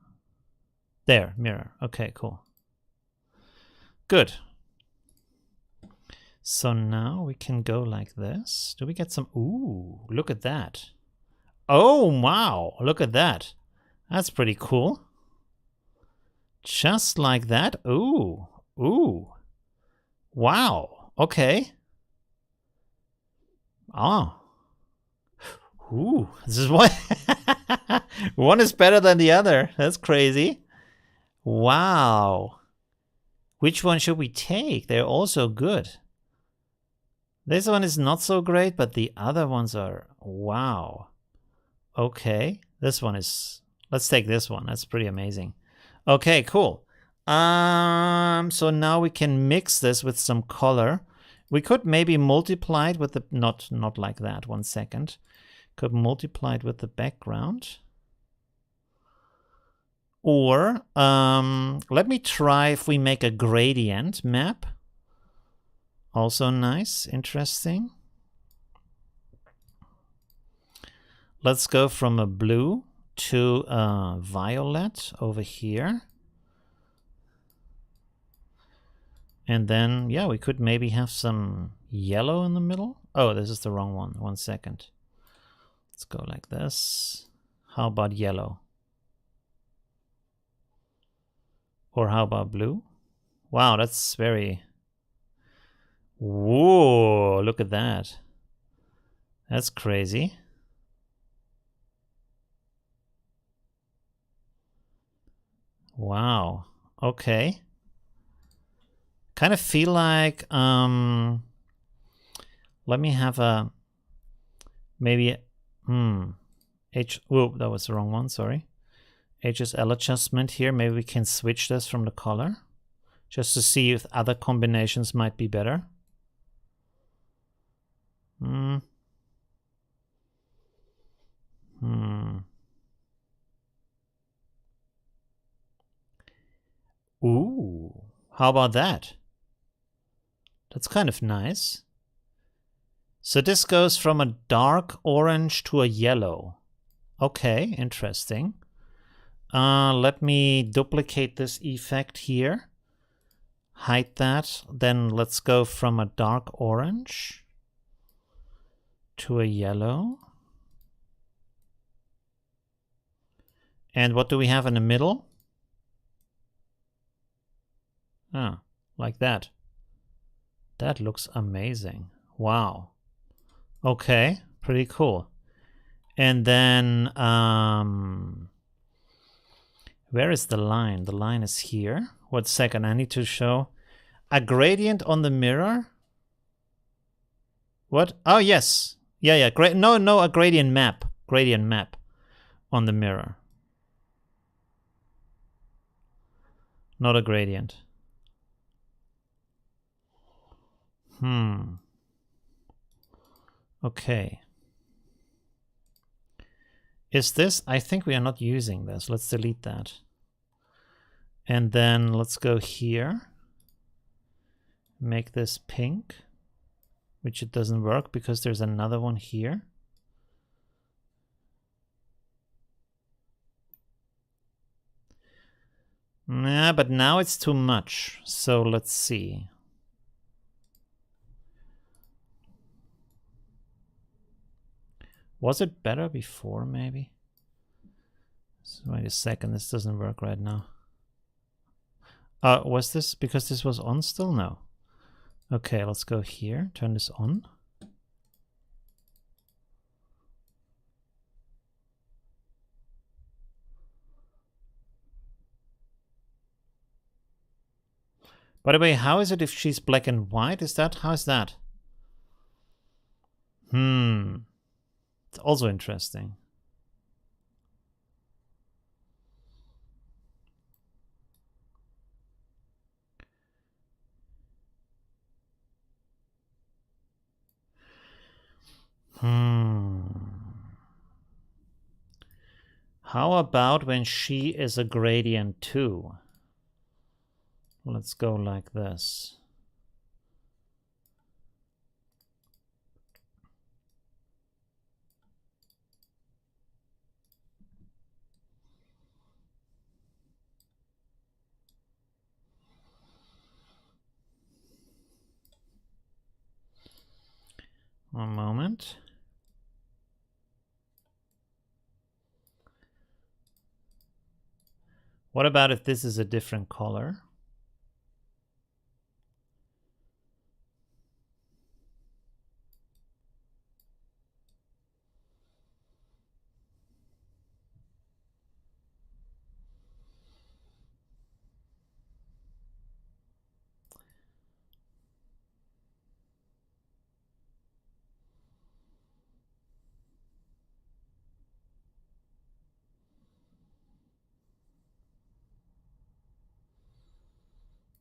There, mirror. Okay, cool. Good. So now we can go like this. Do we get some? Ooh, look at that. Oh, wow. Look at that. That's pretty cool. Just like that. Ooh. Ooh. Wow. Okay. Oh. Ooh. This is one. One is better than the other. That's crazy. Wow. Which one should we take? They're also good. This one is not so great, but the other ones are... Wow. Okay. This one is... Let's take this one. That's pretty amazing. Okay, cool. So now we can mix this with some color. We could maybe multiply it with the... Not like that. 1 second. Could multiply it with the background. Or let me try if we make a gradient map. Also nice, interesting. Let's go from a blue to a violet over here. And then, yeah, we could maybe have some yellow in the middle. Oh, this is the wrong one. 1 second. Let's go like this. How about yellow? Or how about blue? Wow, that's very... Whoa, look at that. That's crazy. Wow. Okay. Kind of feel like let me have a maybe oh, that was the wrong one, sorry. HSL adjustment here. Maybe we can switch this from the color just to see if other combinations might be better. Ooh, how about that? That's kind of nice. So this goes from a dark orange to a yellow. Okay, interesting. Let me duplicate this effect here. Hide that. Then let's go from a dark orange to a yellow. And what do we have in the middle? Ah, like that. That looks amazing. Wow. Okay, pretty cool. And then, where is the line? The line is here. 1 second, I need to show a gradient on the mirror. What? Oh, yes. Yeah. Great. No, a gradient map. Gradient map on the mirror. Not a gradient. Okay. Is this? I think we are not using this. Let's delete that. And then let's go here. Make this pink, which it doesn't work because there's another one here. Nah, but now it's too much. So let's see. Was it better before, maybe? So wait a second, this doesn't work right now. Was this because this was on still? No. Okay, let's go here, turn this on. By the way, how is it if she's black and white? How is that? It's also interesting. How about when she is a gradient too? Let's go like this. One moment. What about if this is a different color?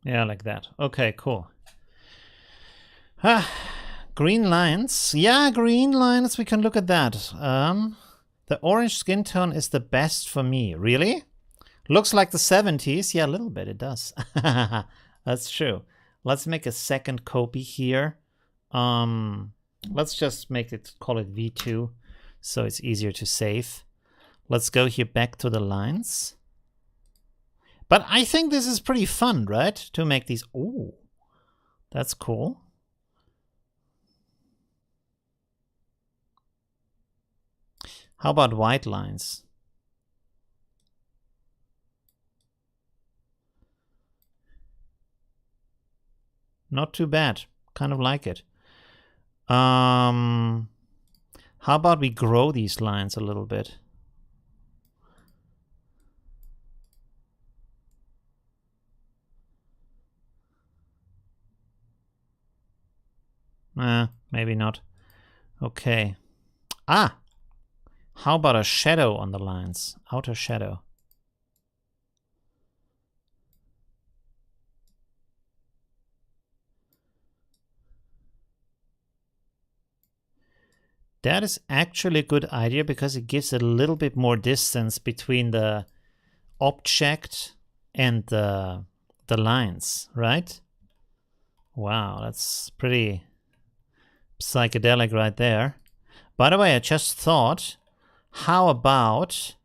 Yeah, like that. Okay, cool. Green lines. Yeah, green lines. We can look at that. The orange skin tone is the best for me. Really? Looks like the 70s. Yeah, a little bit. It does. That's true. Let's make a second copy here. Let's just make it, call it V2, so it's easier to save. Let's go here back to the lines. But I think this is pretty fun, right? To make these. Ooh, that's cool. How about white lines? Not too bad. Kind of like it. How about we grow these lines a little bit? Maybe not. Okay. Ah! How about a shadow on the lines? Outer shadow. That is actually a good idea because it gives a little bit more distance between the object and the lines, right? Wow, that's pretty psychedelic right there. By the way, I just thought, how about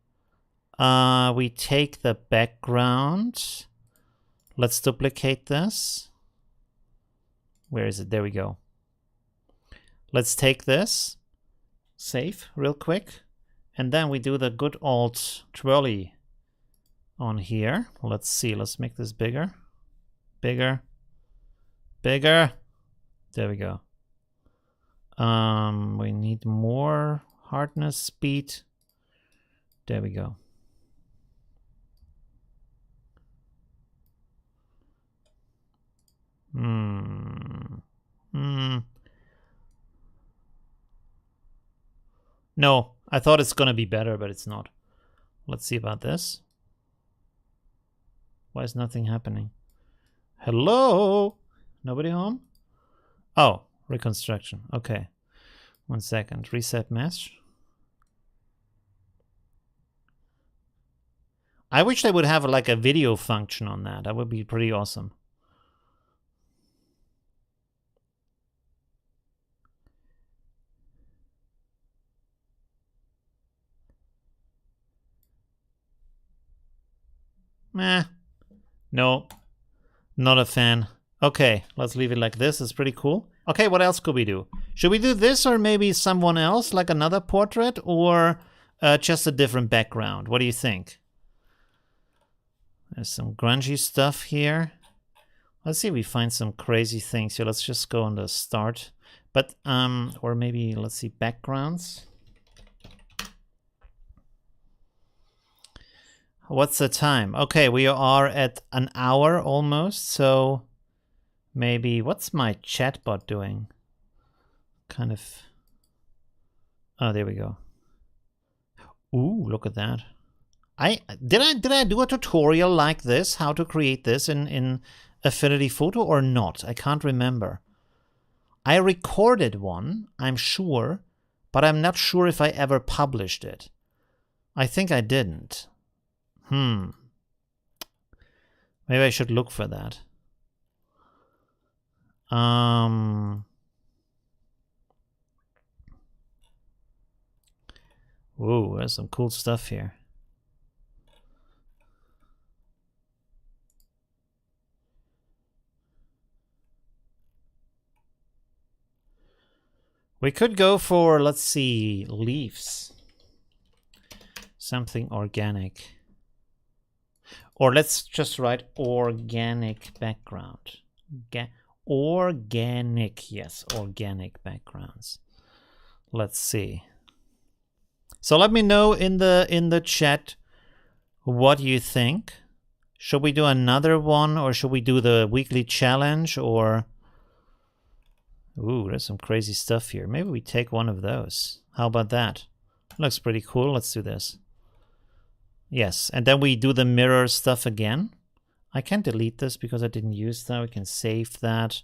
we take the background. Let's duplicate this. Where is it? There we go. Let's take this. Save real quick. And then we do the good old twirly on here. Let's see. Let's make this bigger. Bigger. Bigger. There we go. We need more hardness, speed. There we go. No, I thought it's gonna be better, but it's not. Let's see about this. Why is nothing happening? Hello? Nobody home? Oh, reconstruction. Okay. 1 second. Reset mesh. I wish they would have like a video function on that. That would be pretty awesome. Meh. No. Not a fan. Okay, let's leave it like this. It's pretty cool. Okay, what else could we do? Should we do this or maybe someone else, like another portrait, or just a different background? What do you think? There's some grungy stuff here. Let's see if we find some crazy things here. Let's just go on the start. But, or maybe, let's see, backgrounds. What's the time? Okay, we are at an hour almost, so maybe, what's my chatbot doing? Kind of, oh, there we go. Ooh, look at that. Did I do a tutorial like this, how to create this in Affinity Photo or not? I can't remember. I recorded one, I'm sure, but I'm not sure if I ever published it. I think I didn't. Maybe I should look for that. Whoa, there's some cool stuff here. We could go for, let's see, leaves. Something organic. Or let's just write organic background. Organic, yes, organic backgrounds. Let's see. So let me know in the chat what you think. Should we do another one, or should we do the weekly challenge, or... Ooh, there's some crazy stuff here. Maybe we take one of those. How about that? Looks pretty cool. Let's do this. Yes, and then we do the mirror stuff again. I can delete this because I didn't use that. We can save that.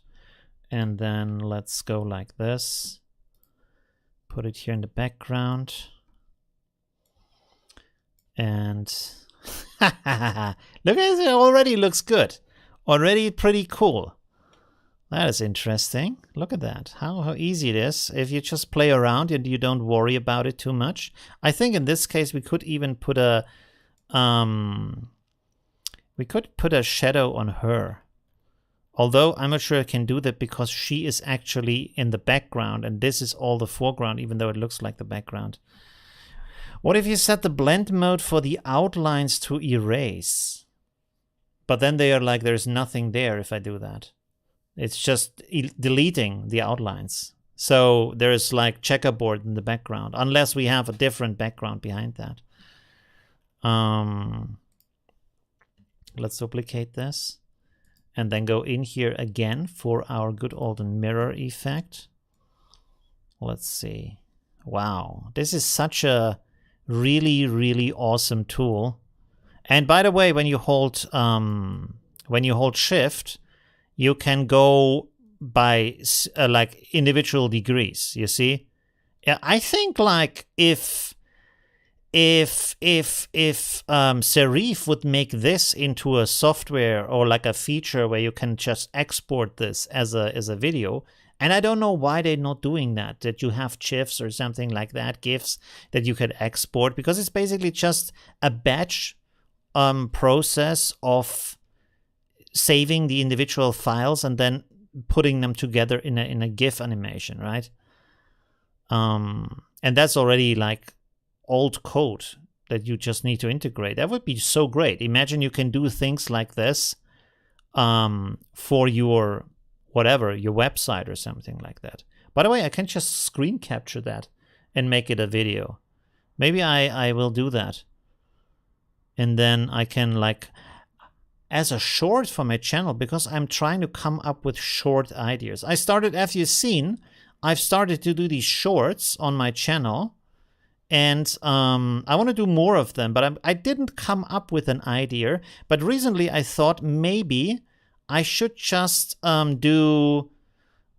And then let's go like this. Put it here in the background. And look at it, it already looks good. Already pretty cool. That is interesting. Look at that. How easy it is if you just play around and you don't worry about it too much. I think in this case we could even put a shadow on her. Although I'm not sure I can do that because she is actually in the background and this is all the foreground, even though it looks like the background. What if you set the blend mode for the outlines to erase? But then they are like, there's nothing there if I do that. It's just deleting the outlines. So there's like checkerboard in the background, unless we have a different background behind that. Let's duplicate this and then go in here again for our good old mirror effect. Let's see. Wow, this is such a really, really awesome tool. And by the way, when you hold Shift, you can go by like individual degrees. You see, yeah, I think like if Serif would make this into a software or like a feature where you can just export this as a video, and I don't know why they're not doing that, that you have GIFs or something like that, GIFs that you could export, because it's basically just a batch process of saving the individual files and then putting them together in a GIF animation, right? And that's already like old code that you just need to integrate. That would be so great. Imagine you can do things like this for your whatever, your website or something like that. By the way, I can just screen capture that and make it a video. Maybe I will do that. And then I can like, as a short for my channel, because I'm trying to come up with short ideas. I started, as you've seen, I've started to do these shorts on my channel. And I want to do more of them, but I didn't come up with an idea. But recently I thought maybe I should just do...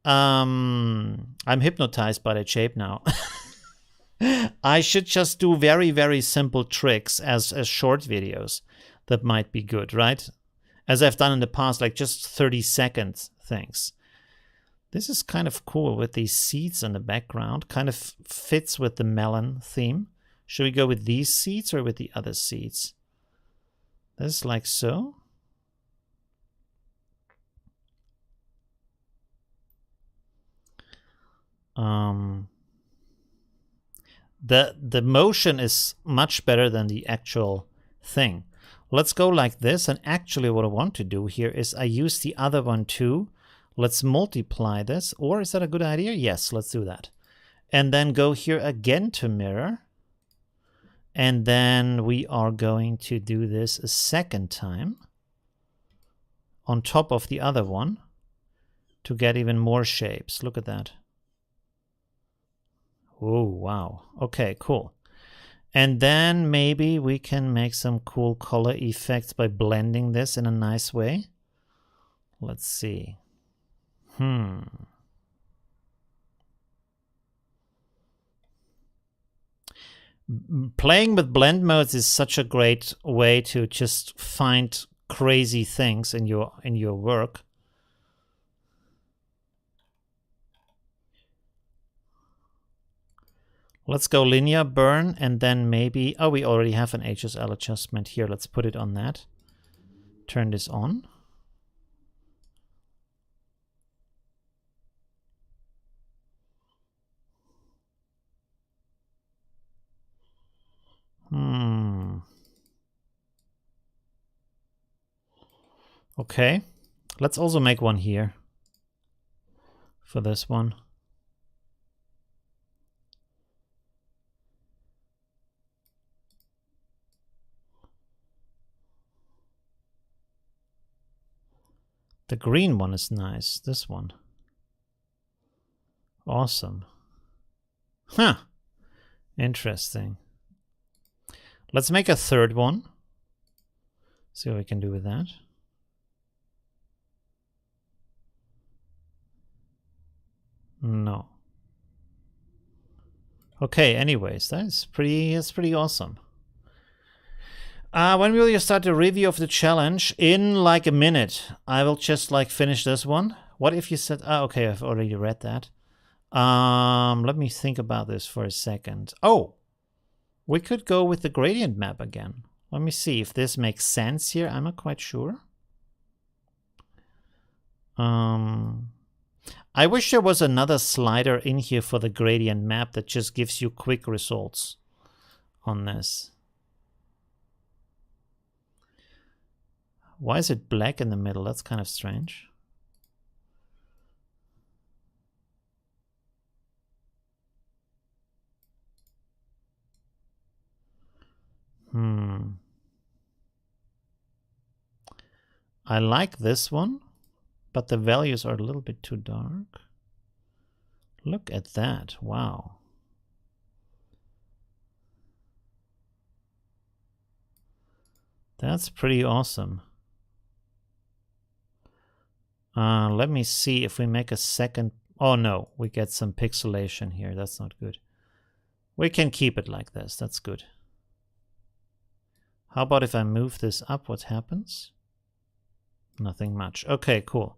I'm hypnotized by that shape now. I should just do very, very simple tricks as short videos. That might be good, right? As I've done in the past, like just 30-second things. This is kind of cool with these seeds in the background. Kind of fits with the melon theme. Should we go with these seeds or with the other seeds? This is like so. The motion is much better than the actual thing. Let's go like this, and actually what I want to do here is I use the other one too. Let's multiply this, or is that a good idea? Yes, let's do that. And then go here again to mirror. And then we are going to do this a second time on top of the other one to get even more shapes. Look at that. Oh, wow. Okay, cool. And then maybe we can make some cool color effects by blending this in a nice way. Let's see. Playing with blend modes is such a great way to just find crazy things in your work. Let's go linear burn, and then maybe, oh, we already have an HSL adjustment here. Let's put it on that. Turn this on. Okay, let's also make one here for this one. The green one is nice, this one. Awesome. Huh, interesting. Let's make a third one. See what we can do with that. No. Okay, anyways, that's pretty awesome. When will you start the review of the challenge? In like a minute. I will just like finish this one. What if you said, okay, I've already read that. Let me think about this for a second. Oh, we could go with the gradient map again. Let me see if this makes sense here. I'm not quite sure. I wish there was another slider in here for the gradient map that just gives you quick results on this. Why is it black in the middle? That's kind of strange. I like this one, but the values are a little bit too dark. Look at that. Wow. That's pretty awesome. Let me see if we make a second. Oh no, we get some pixelation here. That's not good. We can keep it like this. That's good. How about if I move this up? What happens? Nothing much. Okay, cool.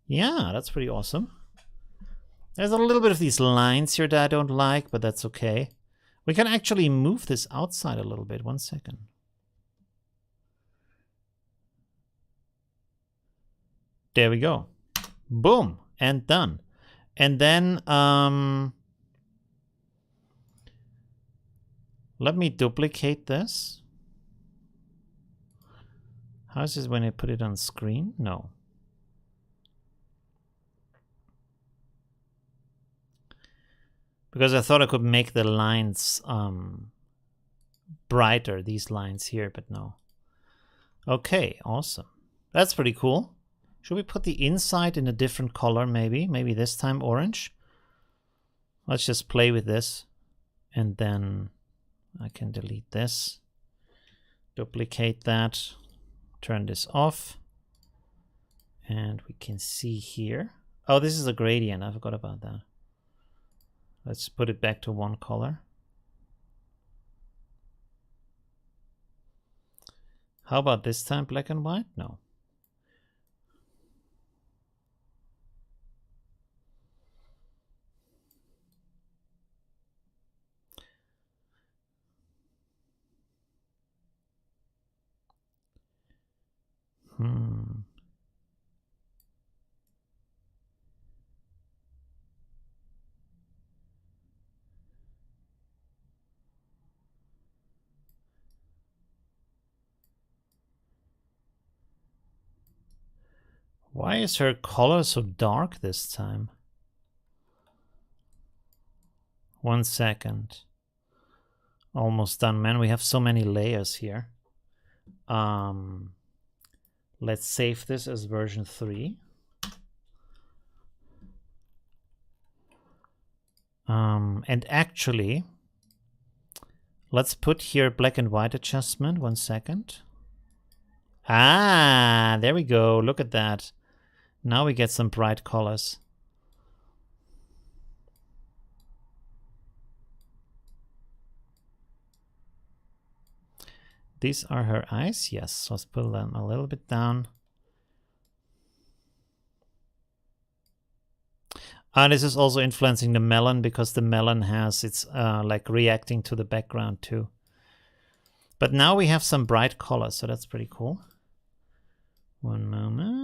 Yeah, that's pretty awesome. There's a little bit of these lines here that I don't like, but that's okay. We can actually move this outside a little bit. 1 second. There we go. Boom, and done. And then let me duplicate this. How is this when I put it on screen? No. Because I thought I could make the lines brighter, these lines here, but no. Okay, awesome. That's pretty cool. Should we put the inside in a different color maybe? Maybe this time orange? Let's just play with this. And then I can delete this. Duplicate that. Turn this off. And we can see here. Oh, this is a gradient. I forgot about that. Let's put it back to one color. How about this time black and white? No. Why is her color so dark this time? 1 second. Almost done, man. We have so many layers here. Let's save this as version 3. And actually, let's put here black and white adjustment. 1 second. Ah, there we go. Look at that. Now we get some bright colors. These are her eyes. Yes, let's pull them a little bit down. This is also influencing the melon because the melon has its like reacting to the background too. But now we have some bright colors, so that's pretty cool. One moment.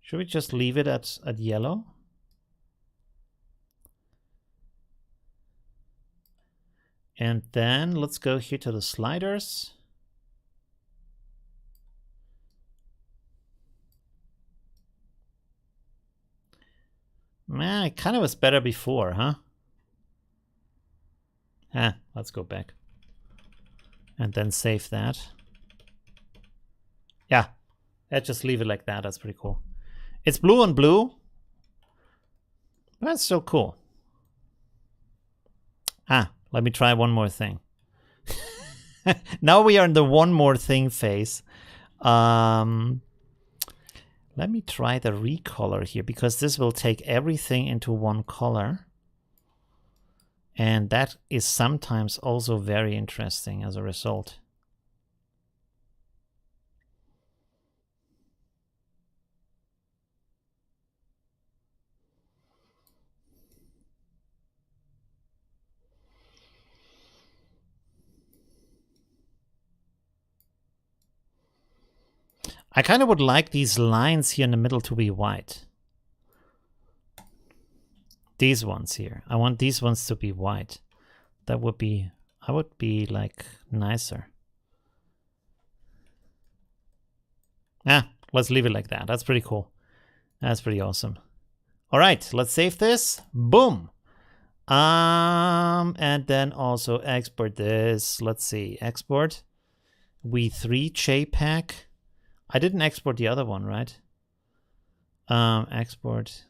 Should we just leave it at yellow? And then let's go here to the sliders. Man, it kind of was better before, huh? Let's go back. And then save that. Yeah, let's just leave it like that. That's pretty cool. It's blue on blue. That's so cool. Let me try one more thing. Now we are in the one more thing phase. Let me try the recolor here, because this will take everything into one color. And that is sometimes also very interesting as a result. I kind of would like these lines here in the middle to be white. These ones here. I want these ones to be white. That would be, I would be like nicer. Let's leave it like that. That's pretty cool. That's pretty awesome. All right, let's save this. Boom. And then also export this. Let's see, export V3 JPEG. I didn't export the other one, right? Export.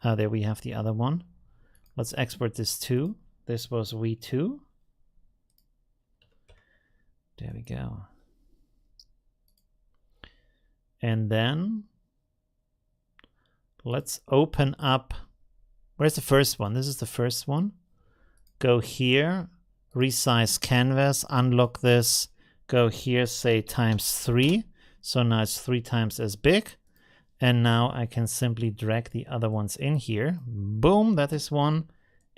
There we have the other one. Let's export this too. This was V2. There we go. And then let's open up. Where's the first one? This is the first one. Go here, resize canvas, unlock this. Go here, say ×3. So now it's 3 times as big. And now I can simply drag the other ones in here. Boom, that is one.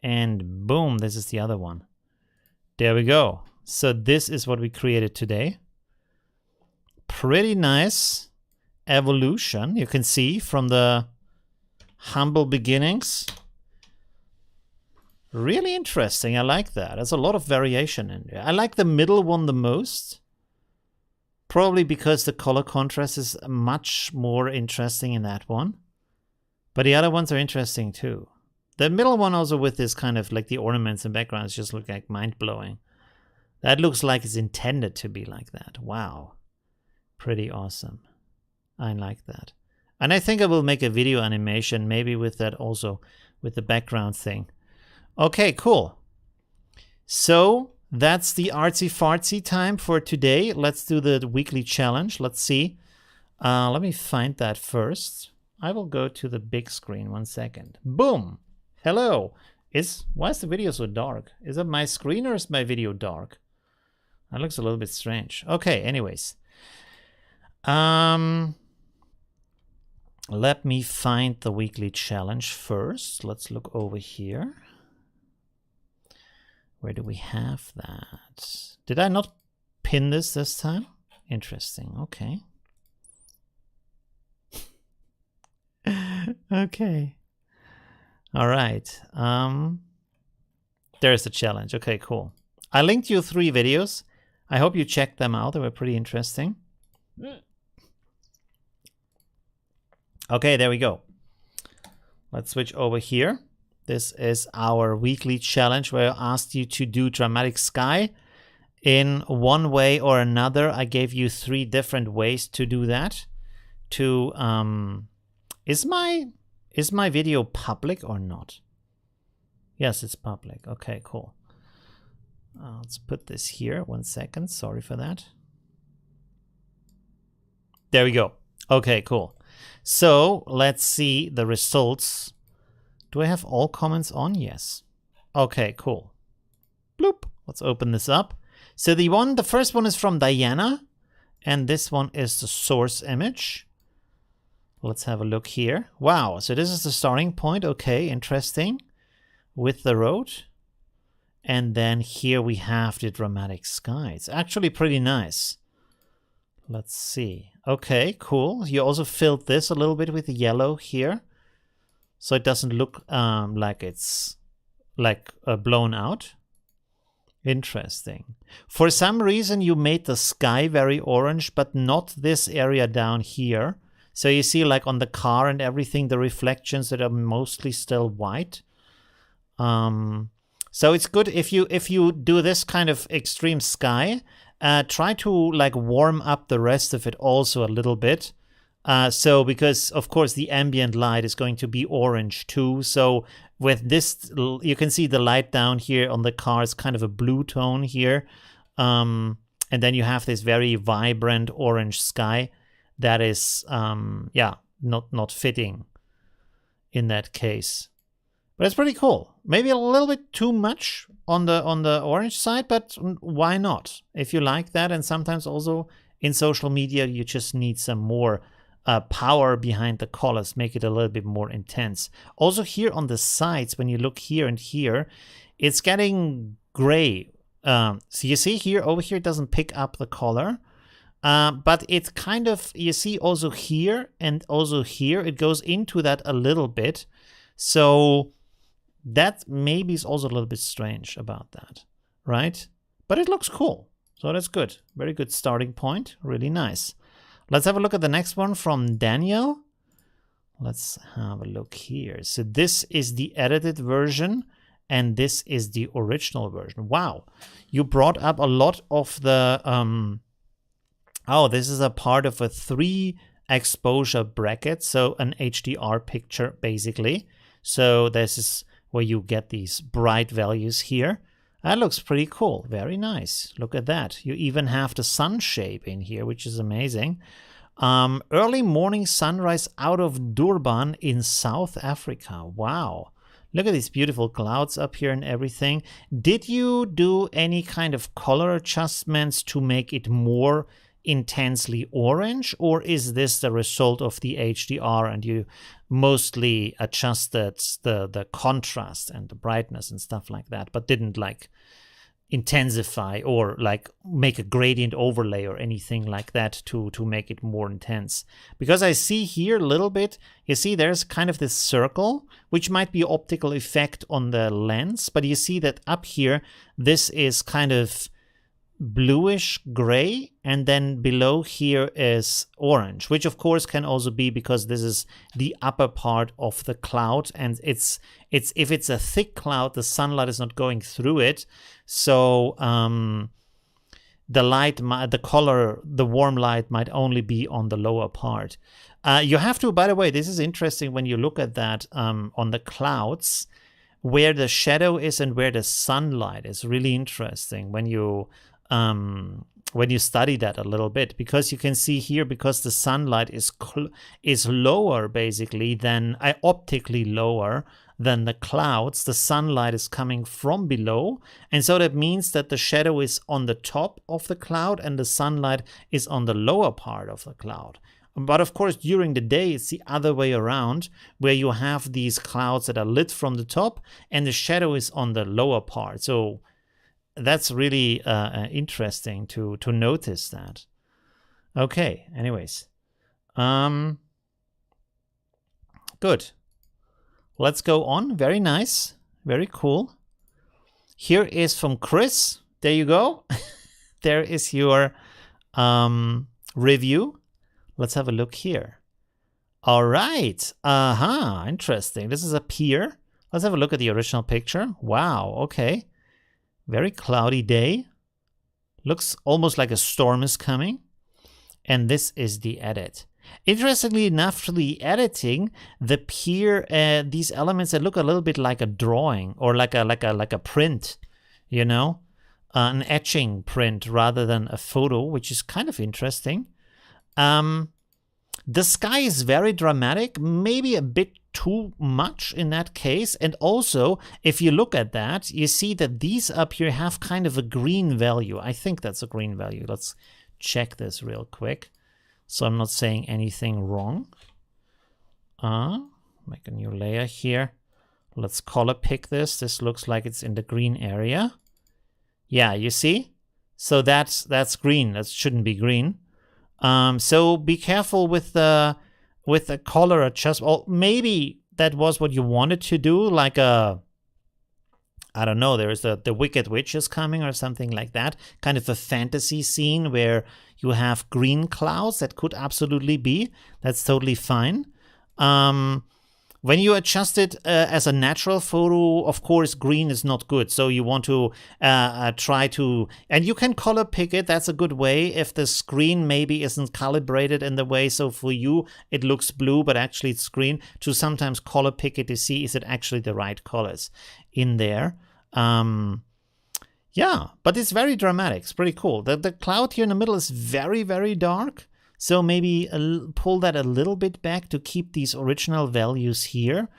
And boom, this is the other one. There we go. So this is what we created today. Pretty nice evolution. You can see from the humble beginnings. Really interesting. I like that. There's a lot of variation in there. I like the middle one the most. Probably because the color contrast is much more interesting in that one. But the other ones are interesting too. The middle one also with this kind of like the ornaments and backgrounds just look like mind-blowing. That looks like it's intended to be like that. Wow. Pretty awesome. I like that. And I think I will make a video animation maybe with that also, with the background thing. Okay, cool. So that's the artsy-fartsy time for today. Let's do the weekly challenge. Let's see. Let me find that first. I will go to the big screen. 1 second. Boom. Hello. Why is the video so dark? Is it my screen or is my video dark? That looks a little bit strange. Okay, anyways. Let me find the weekly challenge first. Let's look over here. Where do we have that? Did I not pin this time? Interesting. Okay. Okay. All right. There's the challenge. Okay, cool. I linked you 3 videos. I hope you checked them out. They were pretty interesting. Okay, there we go. Let's switch over here. This is our weekly challenge where I asked you to do dramatic sky in one way or another. I gave you 3 different ways to do that. Is my video public or not? Yes, it's public. Okay, cool. Let's put this here. 1 second. Sorry for that. There we go. Okay, cool. So let's see the results. Do I have all comments on? Yes. Okay, cool. Bloop. Let's open this up. So the first one is from Diana, and this one is the source image. Let's have a look here. Wow, so this is the starting point. Okay, interesting. With the road. And then here we have the dramatic sky. It's actually pretty nice. Let's see. Okay, cool. You also filled this a little bit with the yellow here. So it doesn't look like it's like blown out. Interesting. For some reason, you made the sky very orange, but not this area down here. So you see, like on the car and everything, the reflections that are mostly still white. So it's good if you do this kind of extreme sky. Try to like warm up the rest of it also a little bit. So because of course the ambient light is going to be orange too. So with this, you can see the light down here on the car is kind of a blue tone here. And then you have this very vibrant orange sky that is, yeah, not fitting in that case. But it's pretty cool. Maybe a little bit too much on the orange side, but why not? If you like that, and sometimes also in social media, you just need some more power behind the colors, make it a little bit more intense. Also here on the sides, when you look here and here, it's getting gray. So you see here, over here, it doesn't pick up the color. But it's kind of, you see also here and also here, it goes into that a little bit. So that maybe is also a little bit strange about that, right? But it looks cool. So that's good. Very good starting point. Really nice. Let's have a look at the next one from Daniel. Let's have a look here. So this is the edited version and this is the original version. Wow. You brought up a lot of the... oh, this is a part of a 3 exposure bracket. So an HDR picture, basically. So this is where you get these bright values here. That looks pretty cool. Very nice. Look at that. You even have the sun shape in here, which is amazing. Early morning sunrise out of Durban in South Africa. Wow. Look at these beautiful clouds up here and everything. Did you do any kind of color adjustments to make it more intensely orange, or is this the result of the HDR and you mostly adjusted the contrast and the brightness and stuff like that, but didn't like intensify or like make a gradient overlay or anything like that to make it more intense? Because I see here a little bit, you see there's kind of this circle, which might be optical effect on the lens, but you see that up here, this is kind of bluish gray, and then below here is orange, which of course can also be because this is the upper part of the cloud, and it's if it's a thick cloud, the sunlight is not going through it, so the light, the color, the warm light might only be on the lower part. You have to, by the way, this is interesting when you look at that on the clouds, where the shadow is and where the sunlight is really interesting when you study that a little bit, because you can see here, because the sunlight is lower basically than optically lower than the clouds, the sunlight is coming from below, and so that means that the shadow is on the top of the cloud and the sunlight is on the lower part of the cloud. But of course during the day it's the other way around, where you have these clouds that are lit from the top and the shadow is on the lower part. So that's really interesting to notice that. Okay, anyways. Good. Let's go on. Very nice. Very cool. Here is from Chris. There you go. There is your review. Let's have a look here. All right. Interesting. This is a pier. Let's have a look at the original picture. Wow. Okay. Very cloudy day. Looks almost like a storm is coming. And this is the edit. Interestingly enough, for the editing, the pier, these elements that look a little bit like a drawing or like a print, you know, an etching print rather than a photo, which is kind of interesting. The sky is very dramatic, maybe a bit too much in that case. And also, if you look at that, you see that these up here have kind of a green value. I think that's a green value. Let's check this real quick, so I'm not saying anything wrong. Make a new layer here. Let's color pick this. This looks like it's in the green area. Yeah, you see? So that's green. That shouldn't be green. So be careful with the color adjustment. Well, maybe that was what you wanted to do, like a I don't know, there's the Wicked Witch is coming or something like that. Kind of a fantasy scene where you have green clouds. That could absolutely be. That's totally fine. When you adjust it as a natural photo, of course, green is not good. So you want to try to, and you can color pick it. That's a good way if the screen maybe isn't calibrated in the way. So for you, it looks blue, but actually it's green, to sometimes color pick it to see is it actually the right colors in there. Yeah, but it's very dramatic. It's pretty cool. The cloud here in the middle is very, very dark. So maybe pull that a little bit back to keep these original values here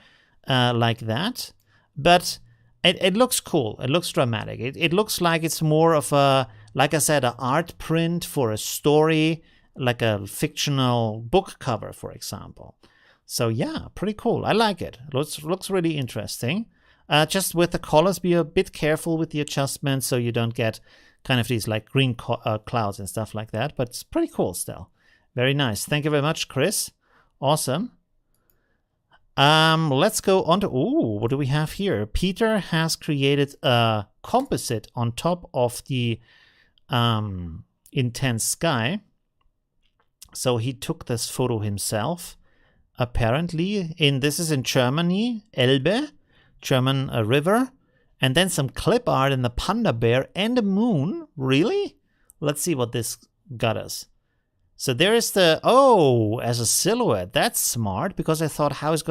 like that. But it looks cool. It looks dramatic. It looks like it's more of a, like I said, an art print for a story, like a fictional book cover, for example. So yeah, pretty cool. I like it. It looks really interesting. Just with the colors, be a bit careful with the adjustments so you don't get kind of these like green clouds and stuff like that. But it's pretty cool still. Very nice. Thank you very much, Chris. Awesome. Let's go on to, ooh, what do we have here? Peter has created a composite on top of the intense sky. So he took this photo himself, apparently. This is in Germany, Elbe, German river. And then some clip art in the panda bear and the moon. Really? Let's see what this got us. So there is the, oh, as a silhouette. That's smart, because I thought, how is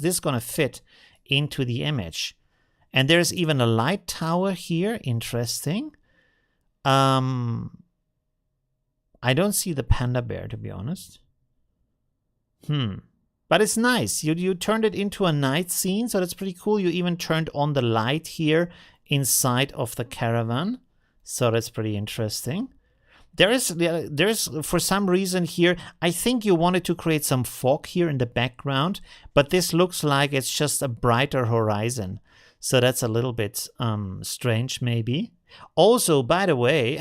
this gonna fit into the image? And there's even a light tower here. Interesting. I don't see the panda bear, to be honest. But it's nice. You turned it into a night scene, so that's pretty cool. You even turned on the light here inside of the caravan, so that's pretty interesting. There's for some reason here, I think you wanted to create some fog here in the background, but this looks like it's just a brighter horizon. So that's a little bit strange maybe. Also, by the way,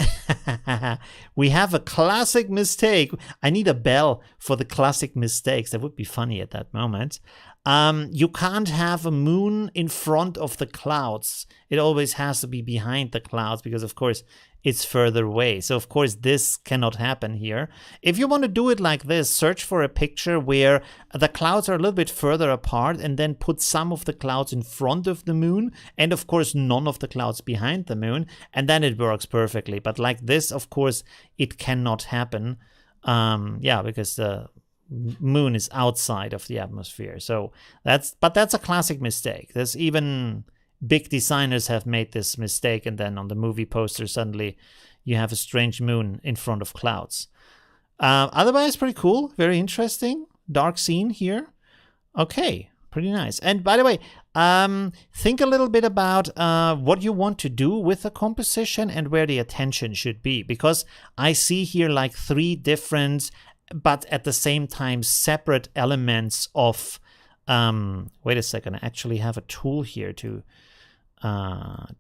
we have a classic mistake. I need a bell for the classic mistakes. That would be funny at that moment. You can't have a moon in front of the clouds. It always has to be behind the clouds because, of course, it's further away. So, of course, this cannot happen here. If you want to do it like this, search for a picture where the clouds are a little bit further apart and then put some of the clouds in front of the moon and, of course, none of the clouds behind the moon, and then it works perfectly. But like this, of course, it cannot happen. Yeah, because the moon is outside of the atmosphere. So that's a classic mistake. There's even big designers have made this mistake, and then on the movie poster suddenly you have a strange moon in front of clouds. Otherwise, pretty cool, very interesting, dark scene here. Okay, pretty nice. And by the way, think a little bit about what you want to do with the composition and where the attention should be, because I see here like 3 different but at the same time separate elements of wait a second, I actually have a tool here to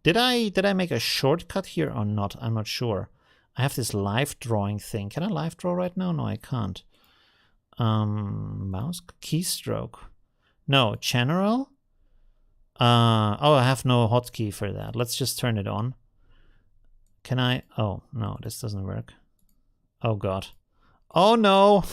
did I make a shortcut here or not? I'm not sure. I have this live drawing thing. Can I live draw right now? No, I can't. Mouse keystroke. No, general. Oh, I have no hotkey for that. Let's just turn it on. Can I? Oh, no, this doesn't work. Oh, God. Oh, no.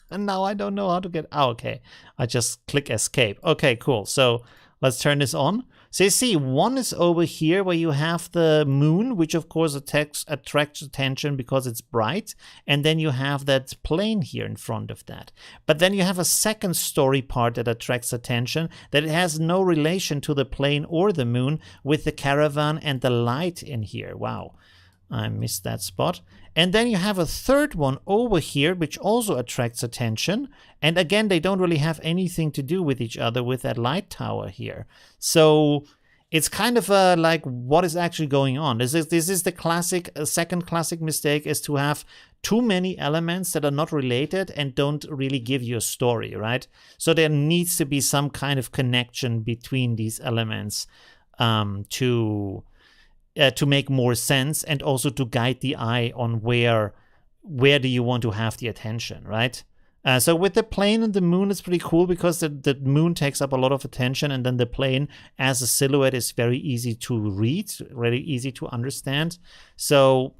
And now I don't know how to get... Oh, okay. I just click escape. Okay, cool. So let's turn this on. So you see, one is over here where you have the moon, which of course attracts attention because it's bright. And then you have that plane here in front of that. But then you have a second story part that attracts attention that has no relation to the plane or the moon, with the caravan and the light in here. Wow. I missed that spot. And then you have a third one over here, which also attracts attention. And again, they don't really have anything to do with each other with that light tower here. So it's kind of like, what is actually going on? This is the classic, second classic mistake, is to have too many elements that are not related and don't really give you a story, right? So there needs to be some kind of connection between these elements to make more sense, and also to guide the eye on where do you want to have the attention, right? So with the plane and the moon, it's pretty cool because the moon takes up a lot of attention, and then the plane as a silhouette is very easy to read, really easy to understand. So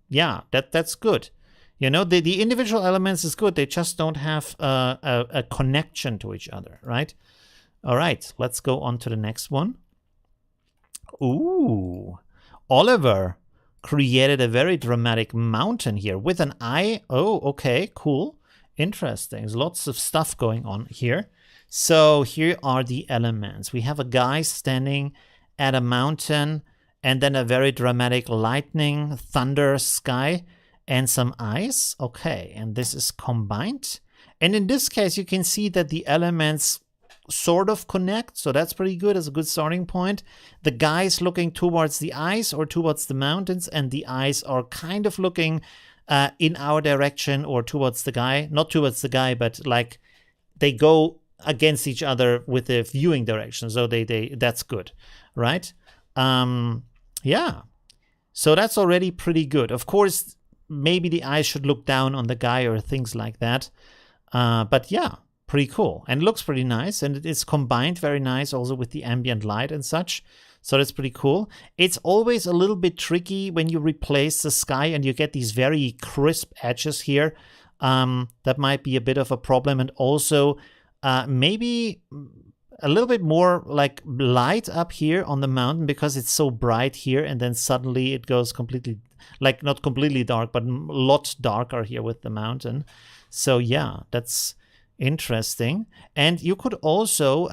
yeah, that's good. You know, the individual elements is good. They just don't have a connection to each other, right? All right, let's go on to the next one. Ooh, Oliver created a very dramatic mountain here with an eye. Oh, okay, cool. Interesting. There's lots of stuff going on here. So here are the elements. We have a guy standing at a mountain, and then a very dramatic lightning, thunder, sky, and some eyes. Okay, and this is combined. And in this case, you can see that the elements sort of connect, so that's pretty good. It's a good starting point. The guy's looking towards the eyes or towards the mountains, and the eyes are kind of looking in our direction or towards the guy. Not towards the guy, but like they go against each other with the viewing direction. So that's good, right? Yeah. So that's already pretty good. Of course, maybe the eyes should look down on the guy or things like that. But yeah, pretty cool. And it looks pretty nice. And it is combined very nice also with the ambient light and such. So that's pretty cool. It's always a little bit tricky when you replace the sky and you get these very crisp edges here. That might be a bit of a problem. And also maybe a little bit more like light up here on the mountain because it's so bright here. And then suddenly it goes completely, like not completely dark, but a lot darker here with the mountain. So yeah, that's interesting. And you could also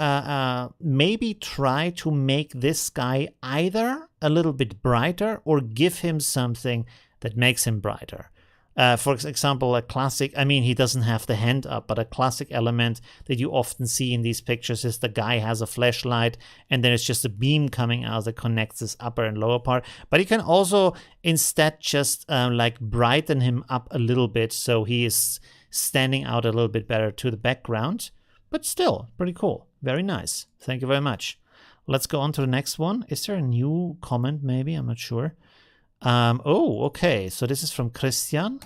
maybe try to make this guy either a little bit brighter or give him something that makes him brighter. For example, a classic, I mean, he doesn't have the hand up, but a classic element that you often see in these pictures is the guy has a flashlight and then it's just a beam coming out that connects his upper and lower part. But you can also instead just like brighten him up a little bit so he is standing out a little bit better to the background, but still pretty cool. Very nice. Thank you very much. Let's go on to the next one. Is there a new comment maybe? I'm not sure. Oh, okay. So this is from Christian.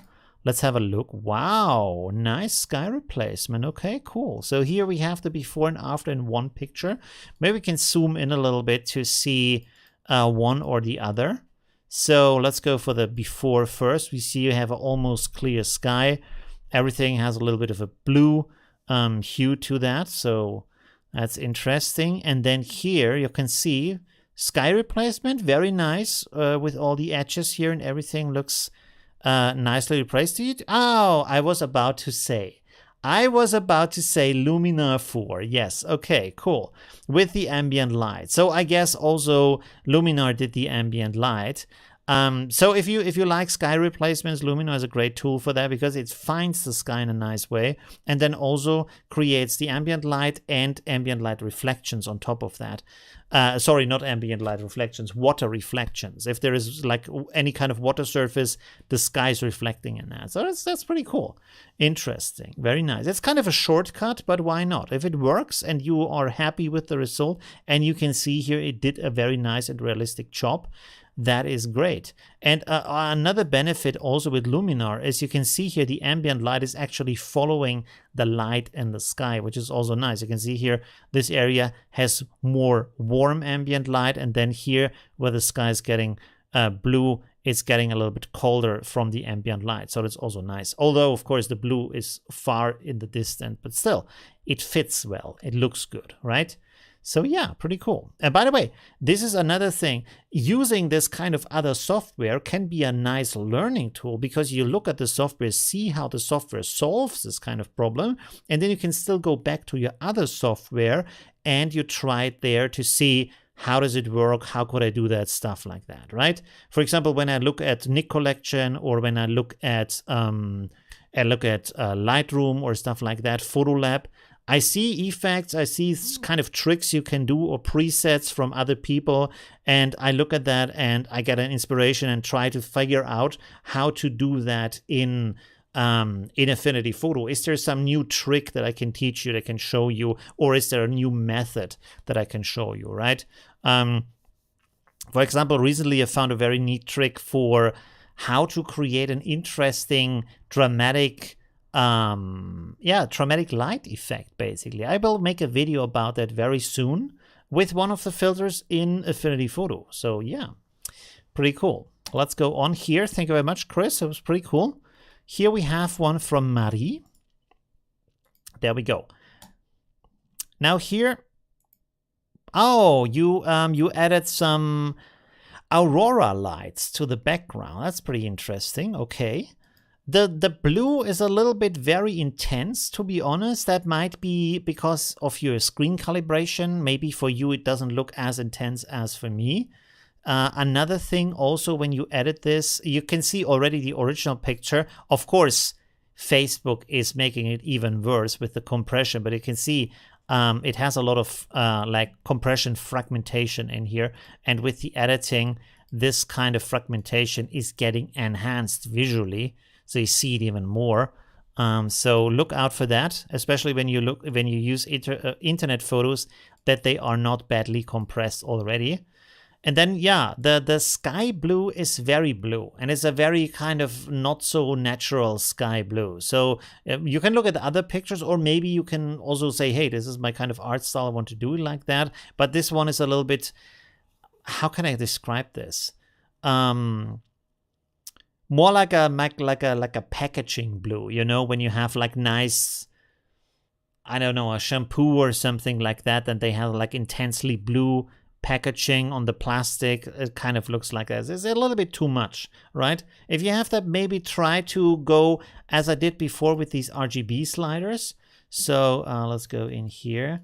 Let's have a look. Wow, nice sky replacement. Okay, cool. So here we have the before and after in one picture. Maybe we can zoom in a little bit to see one or the other. So let's go for the before first. We see you have an almost clear sky. Everything has a little bit of a blue hue to that, so that's interesting. And then here you can see sky replacement, very nice, with all the edges here and everything looks nicely replaced. Oh, I was about to say Luminar 4. Yes, okay, cool. With the ambient light. So I guess also Luminar did the ambient light. So if you like sky replacements, Luminar is a great tool for that because it finds the sky in a nice way and then also creates the ambient light and ambient light reflections on top of that. Sorry, not ambient light reflections, water reflections. If there is like any kind of water surface, the sky is reflecting in that. So that's pretty cool. Interesting. Very nice. It's kind of a shortcut, but why not? If it works and you are happy with the result and you can see here it did a very nice and realistic job, that is great. And another benefit also with Luminar is you can see here the ambient light is actually following the light in the sky, which is also nice. You can see here this area has more warm ambient light, and then here where the sky is getting blue, it's getting a little bit colder from the ambient light. So that's also nice. Although, of course, the blue is far in the distance, but still, it fits well. It looks good, right? So yeah, pretty cool. And by the way, this is another thing. Using this kind of other software can be a nice learning tool because you look at the software, see how the software solves this kind of problem, and then you can still go back to your other software and you try it there to see how does it work, how could I do that, stuff like that, right? For example, when I look at Nik Collection or when I look at Lightroom or stuff like that, Photolab, I see effects, I see kind of tricks you can do or presets from other people, and I look at that and I get an inspiration and try to figure out how to do that in Affinity Photo. Is there some new trick that I can teach you, that I can show you, or is there a new method that I can show you, right? For example, recently I found a very neat trick for how to create an interesting, dramatic yeah, traumatic light effect, basically. I will make a video about that very soon with one of the filters in Affinity Photo. So yeah, pretty cool. Let's go on here. Thank you very much, Chris. It was pretty cool. Here we have one from Marie. There we go. Now here, oh, you added some aurora lights to the background. That's pretty interesting. Okay. The blue is a little bit very intense, to be honest. That might be because of your screen calibration. Maybe for you it doesn't look as intense as for me. Another thing also, when you edit this, you can see already the original picture. Of course, Facebook is making it even worse with the compression, but you can see it has a lot of like compression fragmentation in here. And with the editing, this kind of fragmentation is getting enhanced visually. So you see it even more. So look out for that, especially when you use internet photos, that they are not badly compressed already. And then, yeah, the sky blue is very blue, and it's a very kind of not so natural sky blue. So you can look at the other pictures, or maybe you can also say, hey, this is my kind of art style. I want to do it like that. But this one is a little bit, how can I describe this? More like a packaging blue, you know, when you have like nice, I don't know, a shampoo or something like that, and they have like intensely blue packaging on the plastic. It kind of looks like that. It's a little bit too much, right? If you have that, maybe try to go as I did before with these RGB sliders. So let's go in here.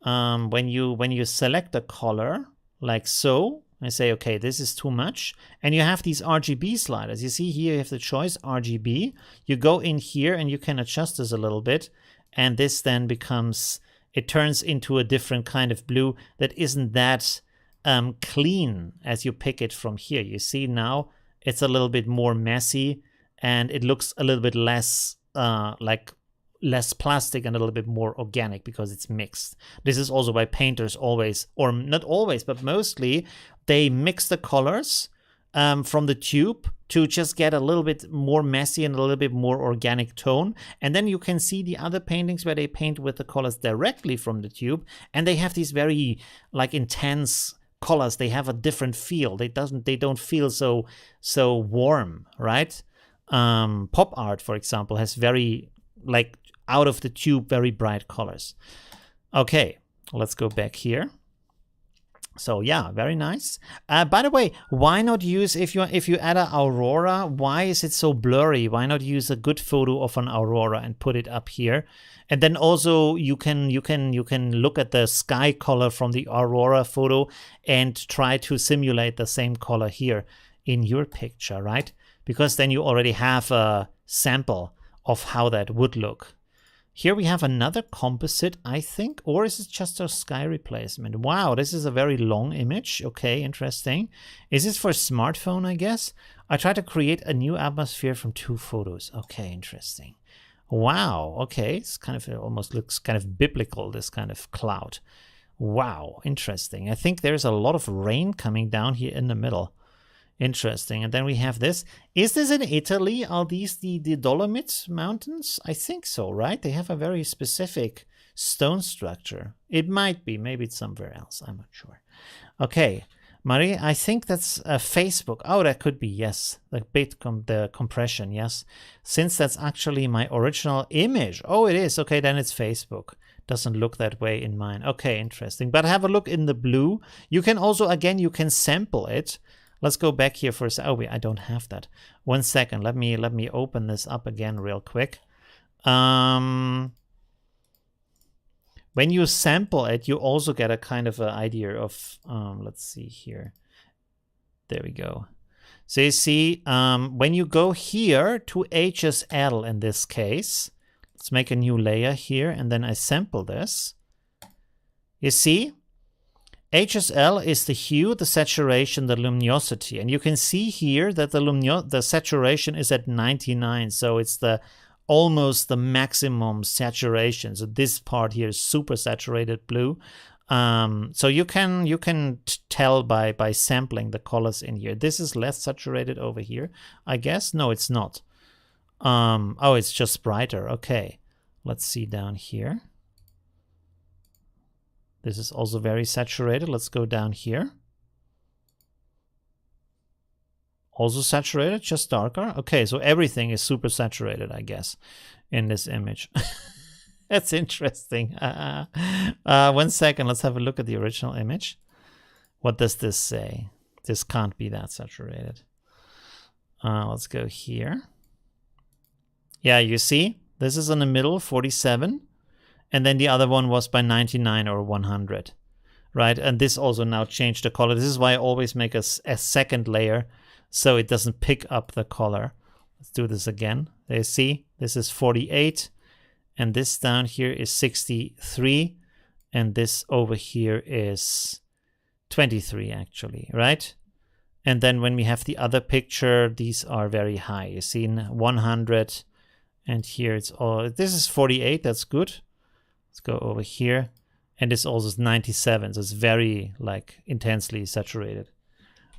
When you select a color like so, I say, okay, this is too much. And you have these RGB sliders. You see here, you have the choice RGB. You go in here and you can adjust this a little bit. And this then becomes, it turns into a different kind of blue that isn't that clean as you pick it from here. You see now it's a little bit more messy, and it looks a little bit less like less plastic and a little bit more organic because it's mixed. This is also why painters always, or not always, but mostly, they mix the colors from the tube to just get a little bit more messy and a little bit more organic tone. And then you can see the other paintings where they paint with the colors directly from the tube, and they have these very like intense colors. They have a different feel. They don't feel so warm, right? Pop art, for example, has very like out of the tube, very bright colors. Okay, let's go back here. So yeah, very nice. By the way, why not use, if you add an aurora, why is it so blurry? Why not use a good photo of an aurora and put it up here? And then also you can look at the sky color from the aurora photo and try to simulate the same color here in your picture, right? Because then you already have a sample of how that would look. Here we have another composite, I think, or is it just a sky replacement? Wow, this is a very long image. Okay, interesting. Is this for a smartphone, I guess? I try to create a new atmosphere from 2 photos. Okay, interesting. Wow, okay, it's kind of, it almost looks kind of biblical, this kind of cloud. Wow, interesting. I think there's a lot of rain coming down here in the middle. Interesting. And then we have this. Is this in Italy? Are these the Dolomites Mountains? I think so, right? They have a very specific stone structure. It might be. Maybe it's somewhere else. I'm not sure. Okay. Marie, I think that's Facebook. Oh, that could be, yes. The compression, yes. Since that's actually my original image. Oh, it is. Okay, then it's Facebook. Doesn't look that way in mine. Okay, interesting. But have a look in the blue. You can also, again, you can sample it. Let's go back here for a second. Oh, wait, I don't have that. 1 second. Let me open this up again real quick. When you sample it, you also get a kind of an idea of, let's see here. There we go. So you see, when you go here to HSL in this case, let's make a new layer here, and then I sample this. You see? HSL is the hue, the saturation, the luminosity. And you can see here that the saturation is at 99. So it's almost the maximum saturation. So this part here is super saturated blue. So you can tell by sampling the colors in here. This is less saturated over here, I guess. No, it's not. Oh, it's just brighter. Okay. Let's see down here. This is also very saturated. Let's go down here. Also saturated, just darker. Okay, so everything is super saturated, I guess, in this image. That's interesting. 1 second, let's have a look at the original image. What does this say? This can't be that saturated. Let's go here. Yeah, you see, this is in the middle, 47. And then the other one was by 99 or 100, right? And this also now changed the color. This is why I always make a second layer so it doesn't pick up the color. Let's do this again. There you see, this is 48. And this down here is 63. And this over here is 23 actually, right? And then when we have the other picture, these are very high. You see, 100. And here it's all, this is 48, that's good. Let's go over here. And this also is 97, so it's very like intensely saturated.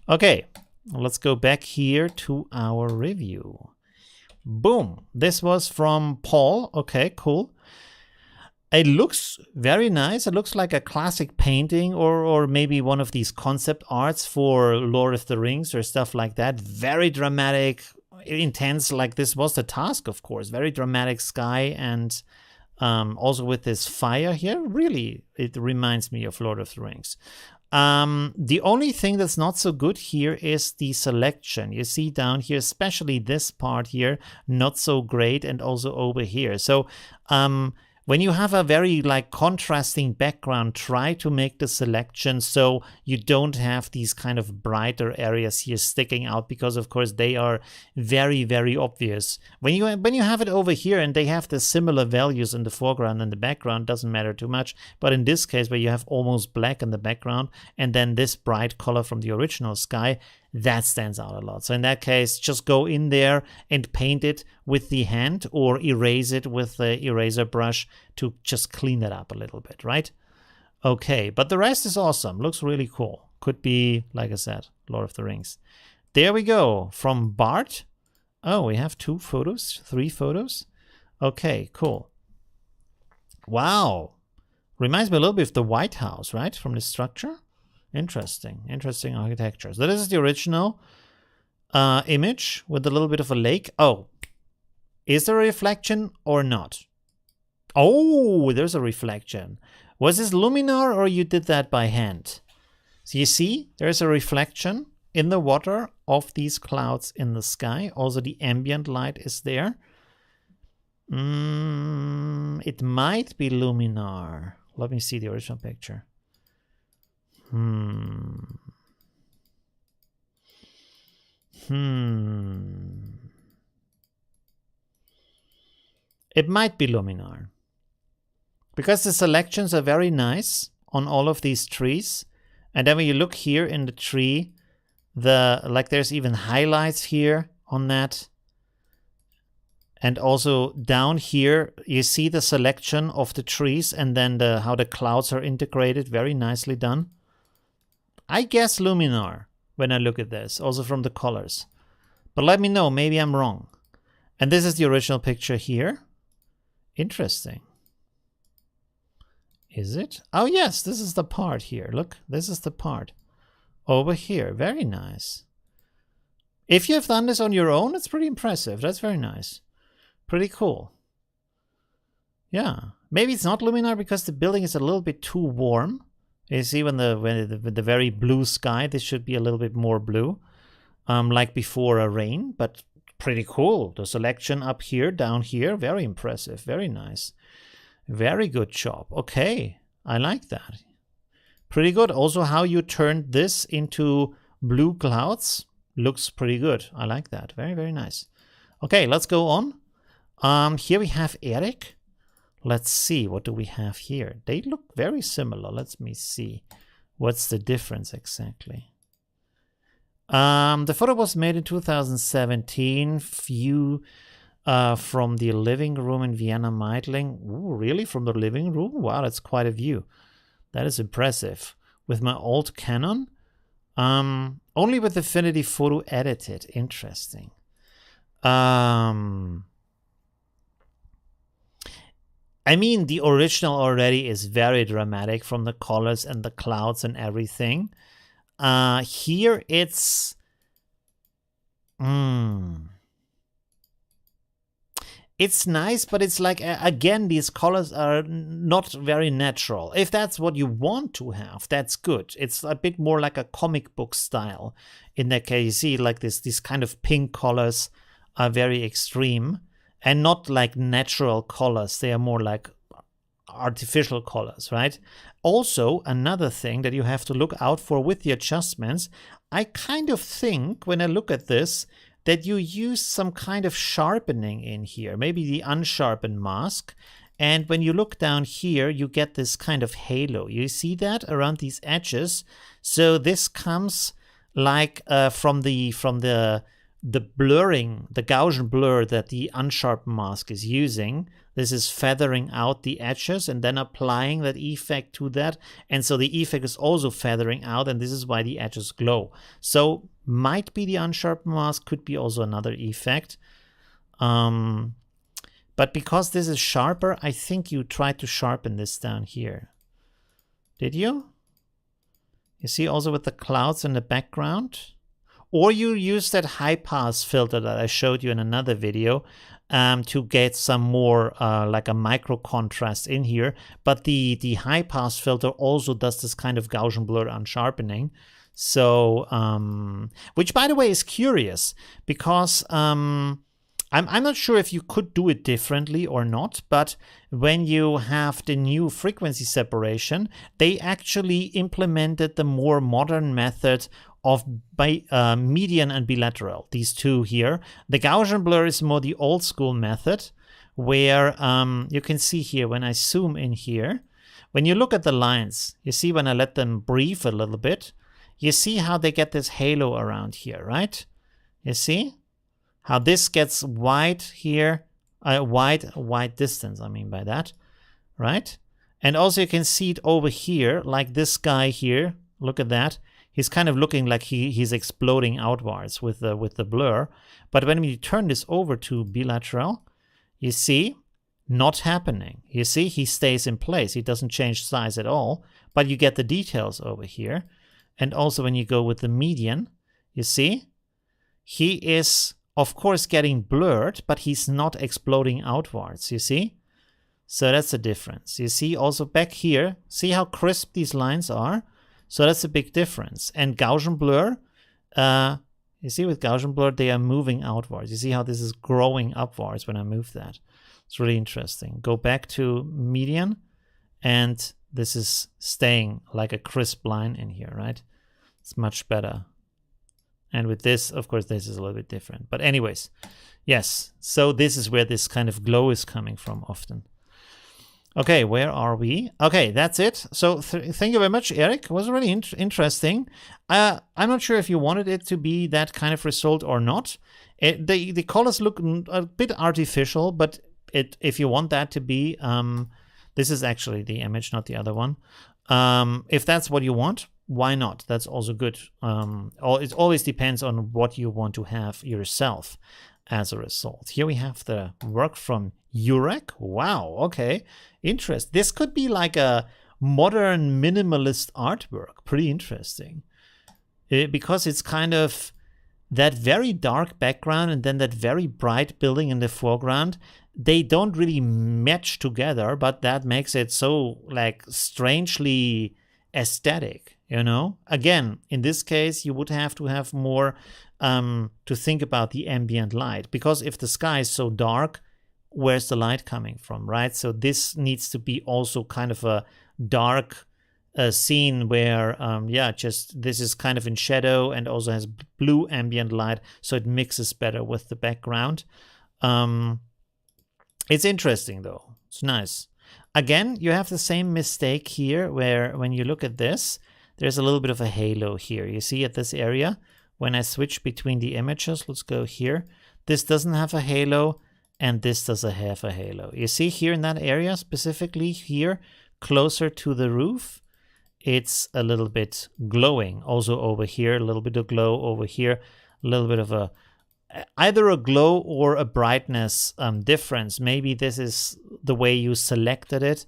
Okay, let's go back here to our review. Boom, this was from Paul. Okay, cool. It looks very nice. It looks like a classic painting or maybe one of these concept arts for Lord of the Rings or stuff like that. Very dramatic, intense, like this was the task, of course. Very dramatic sky and also with this fire here, really, it reminds me of Lord of the Rings. The only thing that's not so good here is the selection. You see down here, especially this part here, not so great, and also over here. So when you have a very like contrasting background, try to make the selection so you don't have these kind of brighter areas here sticking out, because of course they are very, very obvious. When you have it over here and they have the similar values in the foreground and the background, doesn't matter too much. But in this case, where you have almost black in the background and then this bright color from the original sky, that stands out a lot. So in that case, just go in there and paint it with the hand or erase it with the eraser brush to just clean it up a little bit, right? Okay, but the rest is awesome. Looks really cool. Could be, like I said, Lord of the Rings. There we go. From Bart. Oh, we have 2 photos, 3 photos. Okay, cool. Wow. Reminds me a little bit of the White House, right? From the structure. Interesting, interesting architecture. So this is the original image with a little bit of a lake. Oh, is there a reflection or not? Oh, there's a reflection. Was this luminar or you did that by hand? So you see, there's a reflection in the water of these clouds in the sky. Also the ambient light is there. It might be luminar. Let me see the original picture. It might be luminar. Because the selections are very nice on all of these trees. And then when you look here in the tree, there's even highlights here on that. And also down here, you see the selection of the trees and then how the clouds are integrated. Very nicely done. I guess luminar when I look at this, also from the colors. But let me know, maybe I'm wrong. And this is the original picture here. Interesting. Is it? Oh yes, this is the part here. Look, this is the part. Over here, very nice. If you have done this on your own, it's pretty impressive. That's very nice. Pretty cool. Yeah, maybe it's not luminar because the building is a little bit too warm. You see when the very blue sky, this should be a little bit more blue, like before a rain, but pretty cool. The selection up here, down here, very impressive, very nice. Very good job. Okay, I like that. Pretty good. Also how you turned this into blue clouds looks pretty good. I like that. Very, very nice. Okay, let's go on. Here we have Eric. Let's see, what do we have here? They look very similar. Let me see. What's the difference exactly? The photo was made in 2017. View from the living room in Vienna Meidling. Ooh, really? From the living room? Wow, that's quite a view. That is impressive. With my old Canon. Only with Affinity photo edited. Interesting. I mean, the original already is very dramatic from the colors and the clouds and everything. Here it's... It's nice, but it's like, again, these colors are not very natural. If that's what you want to have, that's good. It's a bit more like a comic book style. In that case, you see like these kind of pink colors are very extreme and not like natural colors. They are more like artificial colors, right? Also, another thing that you have to look out for with the adjustments, I kind of think when I look at this, that you use some kind of sharpening in here, maybe the unsharpened mask. And when you look down here, you get this kind of halo. You see that around these edges? So this comes like from the blurring, the Gaussian blur that the unsharpened mask is using. This is feathering out the edges and then applying that effect to that. And so the effect is also feathering out, and this is why the edges glow. So might be the unsharpened mask, could be also another effect. But because this is sharper, I think you tried to sharpen this down here. Did you? You see also with the clouds in the background? Or you use that high pass filter that I showed you in another video to get some more like a micro contrast in here. But the high pass filter also does this kind of Gaussian blur unsharpening. So, which by the way is curious because I'm not sure if you could do it differently or not, but when you have the new frequency separation, they actually implemented the more modern method of median and bilateral, these two here. The Gaussian blur is more the old school method where you can see here when I zoom in here, when you look at the lines, you see when I let them breathe a little bit, you see how they get this halo around here, right? You see how this gets wide here, wide distance, I mean by that, right? And also you can see it over here, like this guy here, look at that. He's kind of looking like he's exploding outwards with the blur. But when we turn this over to bilateral, you see, not happening. You see, he stays in place. He doesn't change size at all, but you get the details over here. And also when you go with the median, you see, he is, of course, getting blurred, but he's not exploding outwards, you see? So that's the difference. You see also back here, see how crisp these lines are? So that's a big difference. And Gaussian blur, you see with Gaussian blur, they are moving outwards. You see how this is growing upwards when I move that. It's really interesting. Go back to median, and this is staying like a crisp line in here, right? It's much better. And with this, of course, this is a little bit different. But anyways, yes. So this is where this kind of glow is coming from often. Okay, where are we? Okay, that's it. So thank you very much, Eric. It was really interesting. I'm not sure if you wanted it to be that kind of result or not. The colors look a bit artificial, but if you want that to be, this is actually the image, not the other one. If that's what you want, why not? That's also good. It always depends on what you want to have yourself as a result. Here we have the work from Urek. Wow, okay. Interesting. This could be like a modern minimalist artwork. Pretty interesting. Because it's kind of that very dark background and then that very bright building in the foreground. They don't really match together, but that makes it so like strangely aesthetic, you know? Again, in this case, you would have to have more to think about the ambient light, because if the sky is so dark, where's the light coming from, right? So this needs to be also kind of a dark scene where, yeah, just this is kind of in shadow and also has blue ambient light, so it mixes better with the background. It's interesting though. It's nice. Again, you have the same mistake here where when you look at this, there's a little bit of a halo here. You see at this area, when I switch between the images, let's go here. This doesn't have a halo and this does have a halo. You see here in that area, specifically here, closer to the roof, it's a little bit glowing. Also over here, a little bit of glow over here, a little bit of a either a glow or a brightness difference. Maybe this is the way you selected it.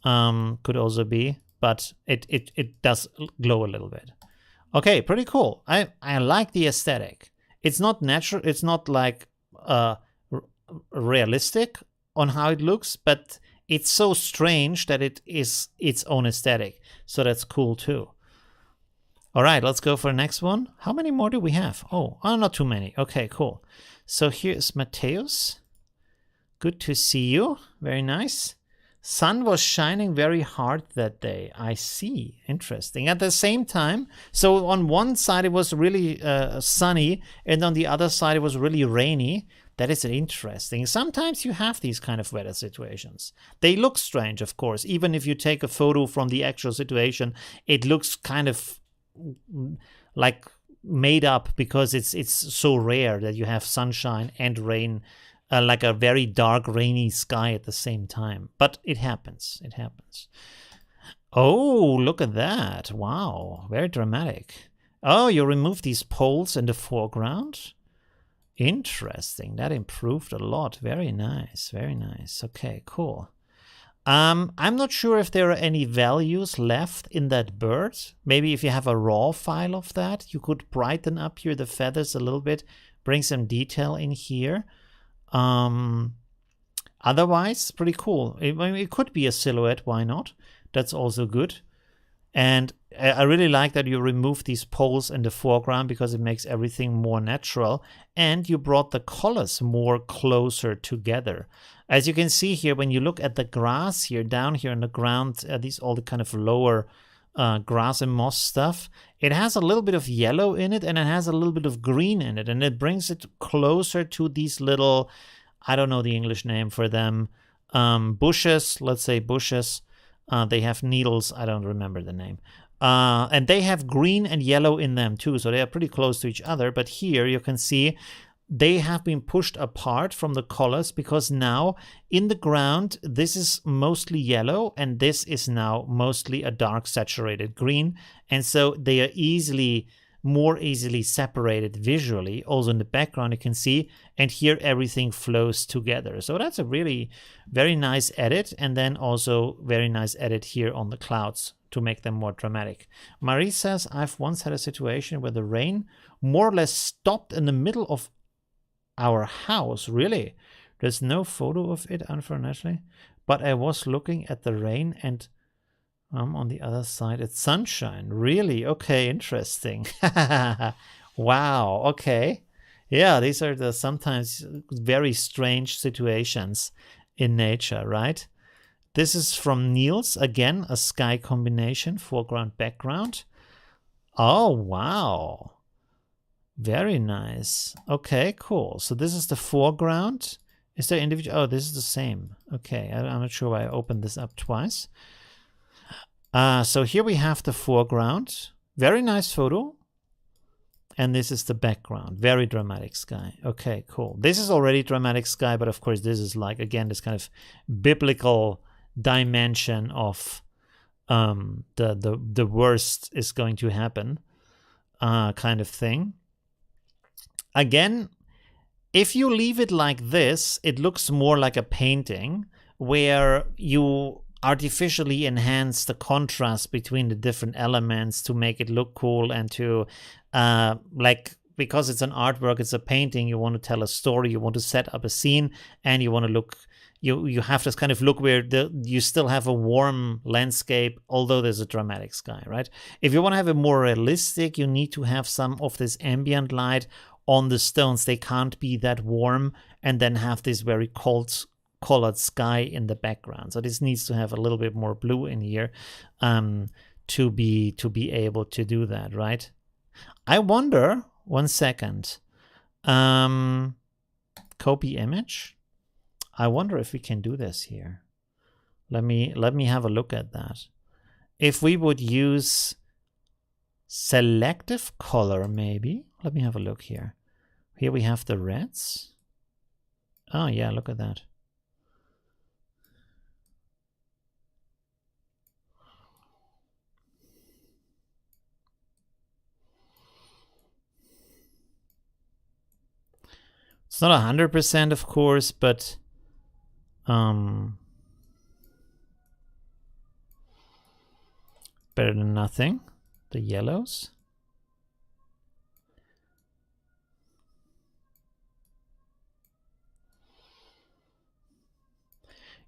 Could also be, but it does glow a little bit. Okay, pretty cool. I like the aesthetic. It's not natural. It's not like realistic on how it looks, but it's so strange that it is its own aesthetic. So that's cool too. All right, let's go for the next one. How many more do we have? Oh, not too many. Okay, cool. So here's Mateus. Good to see you. Very nice. Sun was shining very hard that day. I see. Interesting. At the same time, so on one side it was really sunny, and on the other side it was really rainy. That is interesting. Sometimes you have these kind of weather situations. They look strange, of course. Even if you take a photo from the actual situation, it looks kind of like made up because it's so rare that you have sunshine and rain, like a very dark rainy sky at the same time. But it happens. It happens. Oh, look at that. Wow, very dramatic. Oh, you removed these poles in the foreground. Interesting. That improved a lot. Very nice. Very nice. Okay, cool. I'm not sure if there are any values left in that bird. Maybe if you have a raw file of that, you could brighten up here the feathers a little bit, bring some detail in here. Otherwise, pretty cool. It could be a silhouette. Why not? That's also good. And I really like that you removed these poles in the foreground because it makes everything more natural. And you brought the colors more closer together. As you can see here, when you look at the grass here, down here on the ground, these all the kind of lower grass and moss stuff, it has a little bit of yellow in it and it has a little bit of green in it. And it brings it closer to these little, I don't know the English name for them, bushes, let's say bushes. They have needles. I don't remember the name. And they have green and yellow in them too. So they are pretty close to each other. But here you can see they have been pushed apart from the colors because now in the ground, this is mostly yellow and this is now mostly a dark saturated green. And so they are more easily separated visually. Also in the background you can see, and here everything flows together. So that's a really very nice edit, and then also very nice edit here on the clouds to make them more dramatic. Marie says, I've once had a situation where the rain more or less stopped in the middle of our house. Really? There's no photo of it, unfortunately, but I was looking at the rain and on the other side, it's sunshine. Really? Okay, interesting. Wow, okay. Yeah, these are the sometimes very strange situations in nature, right? This is from Niels, again, a sky combination, foreground, background. Oh, wow. Very nice. Okay, cool. So this is the foreground. Is there individual? Oh, this is the same. Okay, I'm not sure why I opened this up twice. So here we have the foreground. Very nice photo. And this is the background. Very dramatic sky. Okay, cool. This is already dramatic sky, but of course this is like, again, this kind of biblical dimension of the worst is going to happen kind of thing. Again, if you leave it like this, it looks more like a painting where you artificially enhance the contrast between the different elements to make it look cool and to like, because it's an artwork, it's a painting, you want to tell a story, you want to set up a scene, and you want to look, you have this kind of look where you still have a warm landscape, although there's a dramatic sky, right? If you want to have it more realistic, you need to have some of this ambient light on the stones. They can't be that warm and then have this very cold colored sky in the background. So this needs to have a little bit more blue in here to be able to do that, right? I wonder, one second, copy image. I wonder if we can do this here. Let me have a look at that. If we would use selective color, maybe. Let me have a look here. Here we have the reds. Oh yeah, look at that. It's not 100%, of course, but better than nothing. The yellows.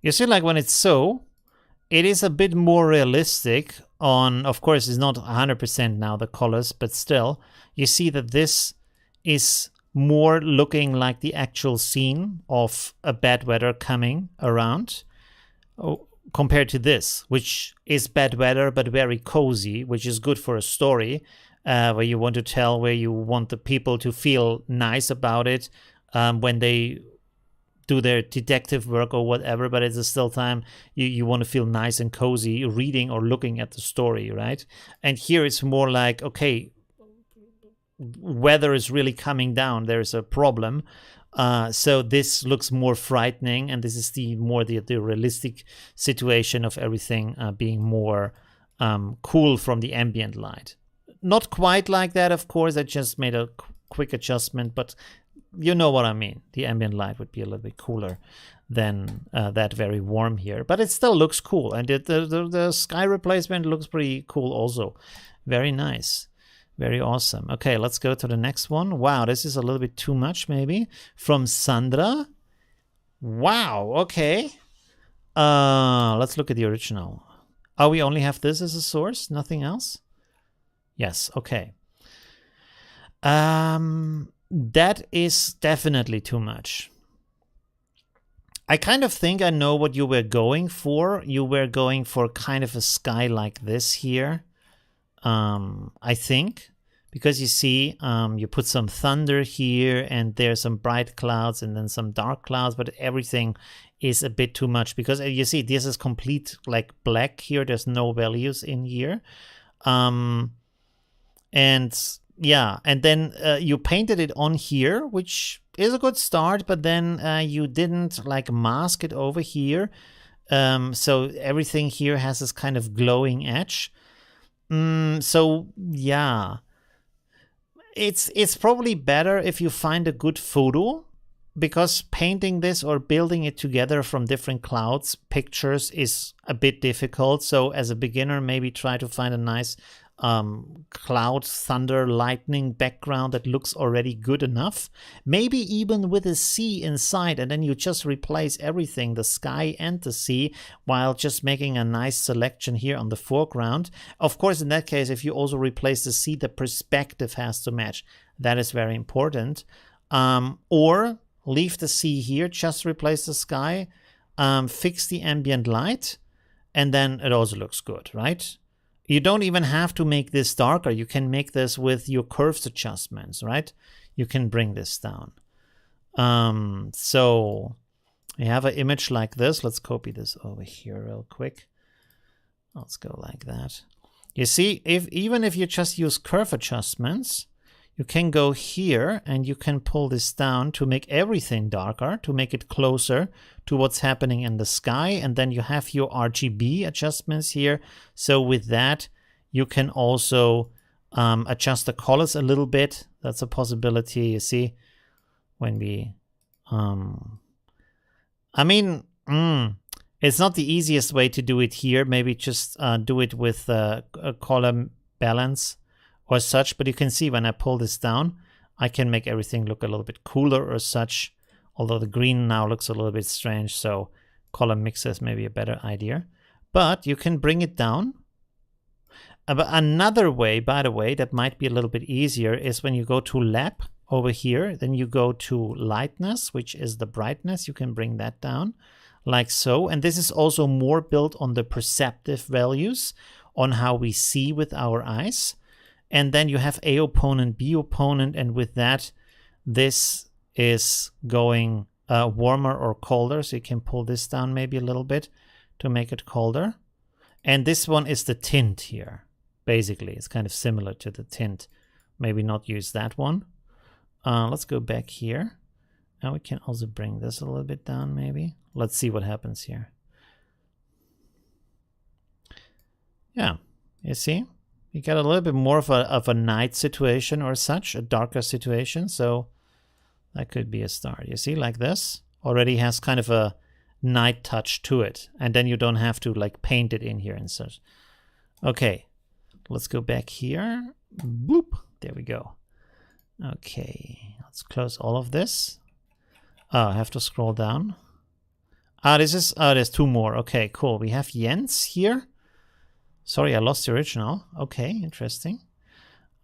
You see, like when it's so, it is a bit more realistic on, of course, it's not 100% now the colors, but still, you see that this is more looking like the actual scene of a bad weather coming around compared to this, which is bad weather but very cozy, which is good for a story where you want to tell, where you want the people to feel nice about it when they do their detective work or whatever, but at the still time you want to feel nice and cozy reading or looking at the story, right? And here it's more like, okay, weather is really coming down, there's a problem, so this looks more frightening, and this is the realistic situation of everything being more cool from the ambient light. Not quite like that, of course. I just made a quick adjustment, but you know what I mean. The ambient light would be a little bit cooler than that very warm here, but it still looks cool. And the sky replacement looks pretty cool also. Very nice. Very awesome. Okay, let's go to the next one. Wow, this is a little bit too much maybe. From Sandra. Wow, okay. Let's look at the original. Oh, we only have this as a source? Nothing else? Yes, okay. That is definitely too much. I kind of think I know what you were going for. You were going for kind of a sky like this here. I think, because you see, you put some thunder here, and there's some bright clouds and then some dark clouds, but everything is a bit too much, because you see this is complete like black here. There's no values in here. And yeah, and then you painted it on here, which is a good start, but then you didn't like mask it over here. So everything here has this kind of glowing edge. So yeah, it's probably better if you find a good photo, because painting this or building it together from different clouds pictures is a bit difficult. So as a beginner, maybe try to find a nice cloud, thunder, lightning background that looks already good enough, maybe even with a sea inside, and then you just replace everything, the sky and the sea, while just making a nice selection here on the foreground. Of course, in that case, if you also replace the sea, the perspective has to match. That is very important. Or leave the sea here, just replace the sky, fix the ambient light, and then it also looks good, right? You don't even have to make this darker. You can make this with your curves adjustments, right? You can bring this down. So you have an image like this. Let's copy this over here real quick. Let's go like that. You see, even if you just use curve adjustments, you can go here and you can pull this down to make everything darker, to make it closer to what's happening in the sky. And then you have your RGB adjustments here. So with that, you can also adjust the colors a little bit. That's a possibility, you see, when we, I mean, it's not the easiest way to do it here. Maybe just do it with a color balance or such, but you can see when I pull this down, I can make everything look a little bit cooler or such, although the green now looks a little bit strange, so color mixes may be a better idea. But you can bring it down. But another way, by the way, that might be a little bit easier is when you go to lap over here, then you go to lightness, which is the brightness. You can bring that down like so. And this is also more built on the perceptive values, on how we see with our eyes. And then you have A opponent, B opponent, and with that, this is going warmer or colder. So you can pull this down maybe a little bit to make it colder. And this one is the tint here. Basically, it's kind of similar to the tint. Maybe not use that one. Let's go back here. Now we can also bring this a little bit down maybe. Let's see what happens here. Yeah, you see? You get a little bit more of a night situation or such, a darker situation. So That could be a start. You see, like this already has kind of a night touch to it. And then you don't have to like paint it in here and such. Okay, let's go back here. Boop. There we go. Okay, let's close all of this. Oh, I have to scroll down. Ah, this is, oh, there's two more. Okay, cool. We have Jens here. Sorry, I lost the original. Okay, interesting.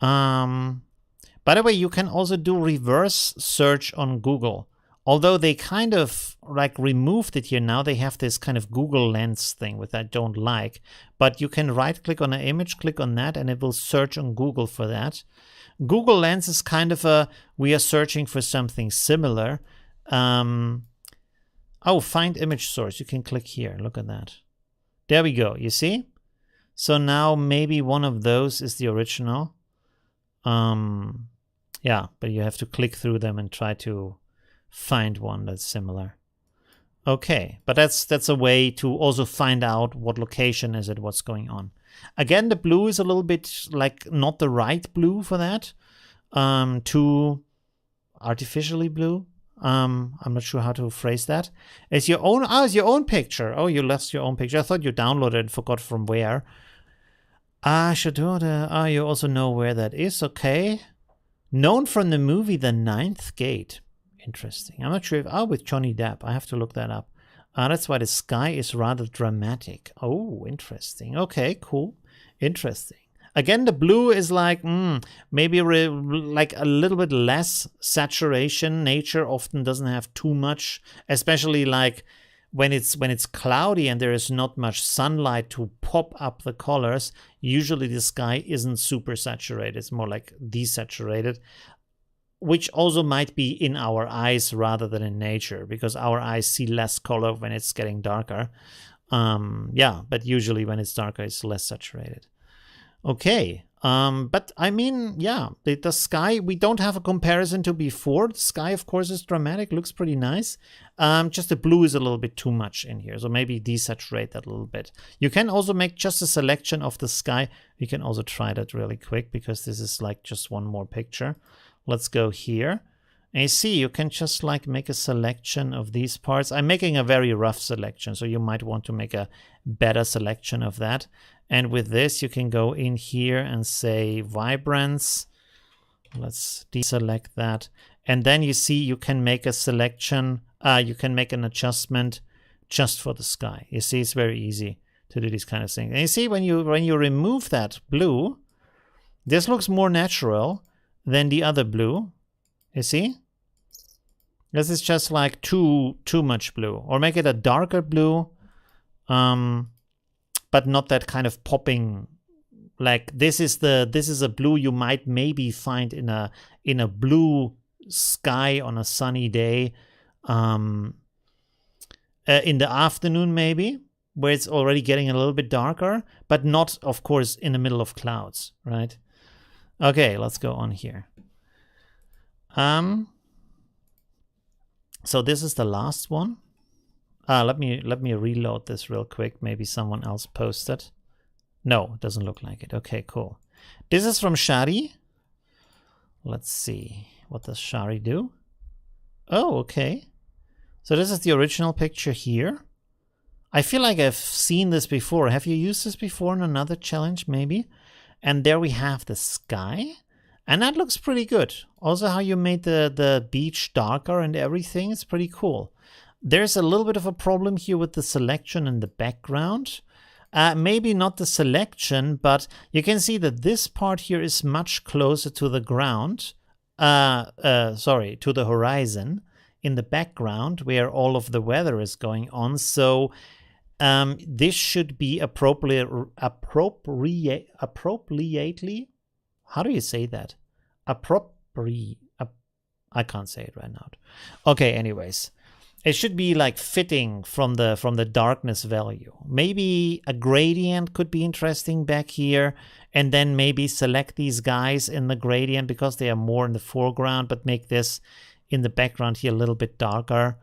By the way, you can also do reverse search on Google. Although they kind of like removed it here now, they have this kind of Google Lens thing, which I don't like. But you can right click on an image, click on that, and it will search on Google for that. Google Lens is kind of a, we are searching for something similar. Oh, find image source. You can click here. Look at that. There we go. You see? So now maybe one of those is the original. Yeah, but you have to click through them and try to find one that's similar. Okay, but that's a way to also find out what location is it, what's going on. Again, the blue is a little bit like not the right blue for that. Too artificially blue. I'm not sure how to phrase that. It's your own, it's your own picture. Oh, you left your own picture. I thought you downloaded and forgot from where. You also know where that is. Okay. Known from the movie The Ninth Gate. Interesting. I'm not sure if, with Johnny Depp. I have to look that up. That's why the sky is rather dramatic. Oh, interesting. Okay, cool. Interesting. Again, the blue is like, maybe like a little bit less saturation. Nature often doesn't have too much, especially like when it's cloudy and there is not much sunlight to pop up the colors. Usually the sky isn't super saturated. It's more like desaturated, which also might be in our eyes rather than in nature, because our eyes see less color when it's getting darker. Yeah, but usually when it's darker, it's less saturated. Okay, but I mean, yeah, the sky, we don't have a comparison to before. The sky, of course, is dramatic, looks pretty nice. Just the blue is a little bit too much in here, so maybe desaturate that a little bit. You can also make just a selection of the sky. You can also try that really quick, because this is like just one more picture. Let's go here. And you see, you can just like make a selection of these parts. I'm making a very rough selection, so you might want to make a better selection of that. And with this, you can go in here and say vibrance. Let's deselect that. And then you see you can make a selection. You can make an adjustment just for the sky. You see, it's very easy to do these kind of things. And you see, when you remove that blue, this looks more natural than the other blue. You see? This is just like too much blue. Or make it a darker blue. But not that kind of popping, like this is a blue you might maybe find in a blue sky on a sunny day, in the afternoon maybe, where it's already getting a little bit darker, but not, of course, in the middle of clouds, right? Okay, let's go on here. So this is the last one. Let me reload this real quick. Maybe someone else posted. No, it doesn't look like it. Okay, cool. This is from Shari. Let's see. What does Shari do? Oh, okay. So this is the original picture here. I feel like I've seen this before. Have you used this before in another challenge, maybe? And there we have the sky. And that looks pretty good. Also how you made the beach darker and everything. It's pretty cool. There's a little bit of a problem here with the selection in the background. Maybe not the selection, but you can see that this part here is much closer to the ground. Sorry, to the horizon in the background where all of the weather is going on. So this should be appropriately, how do you say that? I can't say it right now. Okay, anyways. It should be like fitting from the darkness value. Maybe a gradient could be interesting back here, and then maybe select these guys in the gradient because they are more in the foreground, but make this in the background here a little bit darker,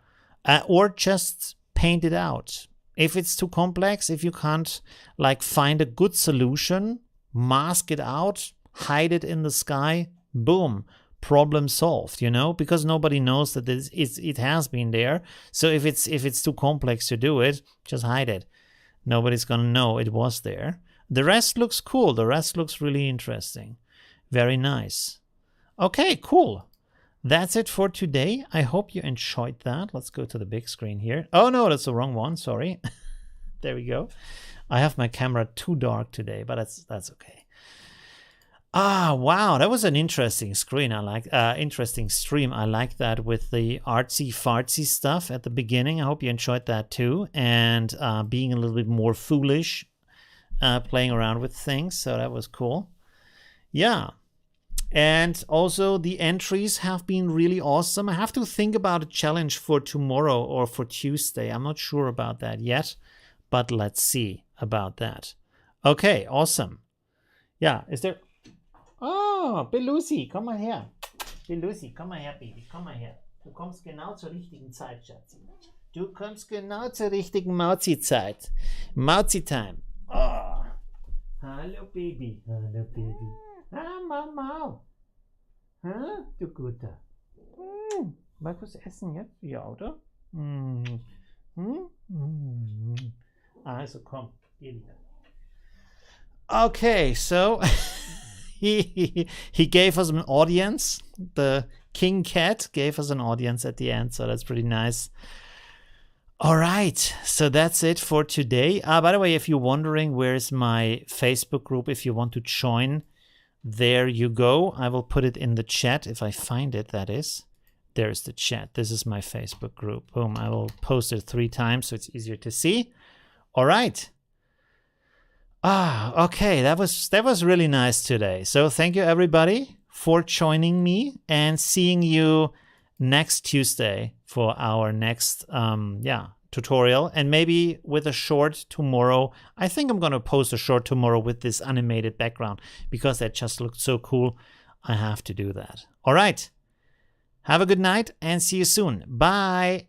or just paint it out. If it's too complex, if you can't like find a good solution, mask it out, hide it in the sky, boom, problem solved, you know, because nobody knows that it has been there. So if it's too complex to do it, just hide it. Nobody's gonna know it was there. The rest looks cool. The rest looks really interesting. Very nice. Okay, cool. That's it for today. I hope you enjoyed that. Let's go to the big screen here. Oh no, that's the wrong one. Sorry. There we go. I have my camera too dark today, but that's okay. Ah, wow, that was an interesting screen. I like interesting stream. I like that with the artsy fartsy stuff at the beginning. I hope you enjoyed that too, and being a little bit more foolish, playing around with things. So that was cool. Yeah, and also the entries have been really awesome. I have to think about a challenge for tomorrow or for Tuesday. I'm not sure about that yet, but let's see about that. Okay, awesome. Yeah, is there... Oh, Belusi, komm mal her. Belusi, komm mal her, Baby, komm mal her. Du kommst genau zur richtigen Zeit, Schatzi. Du kommst genau zur richtigen Mauzi-Zeit. Mauzi-Time. Oh. Hallo, Baby. Hallo, Baby. Ah, Mama. Hä? Du Guter. Magst du was essen jetzt? Ja, oder? Also, komm. Geh wieder. Okay, so... He gave us an audience. The King Cat gave us an audience at the end, so that's pretty nice. All right, so that's it for today. By the way, if you're wondering where's my Facebook group, if you want to join, there you go. I will put it in the chat if I find it, that is. There's the chat. This is my Facebook group. Boom, I will post it 3 times so it's easier to see. All right. Okay, that was really nice today. So thank you everybody for joining me, and seeing you next Tuesday for our next tutorial, and maybe with a short tomorrow. I think I'm gonna post a short tomorrow with this animated background because that just looked so cool. I have to do that. All right, have a good night and see you soon. Bye.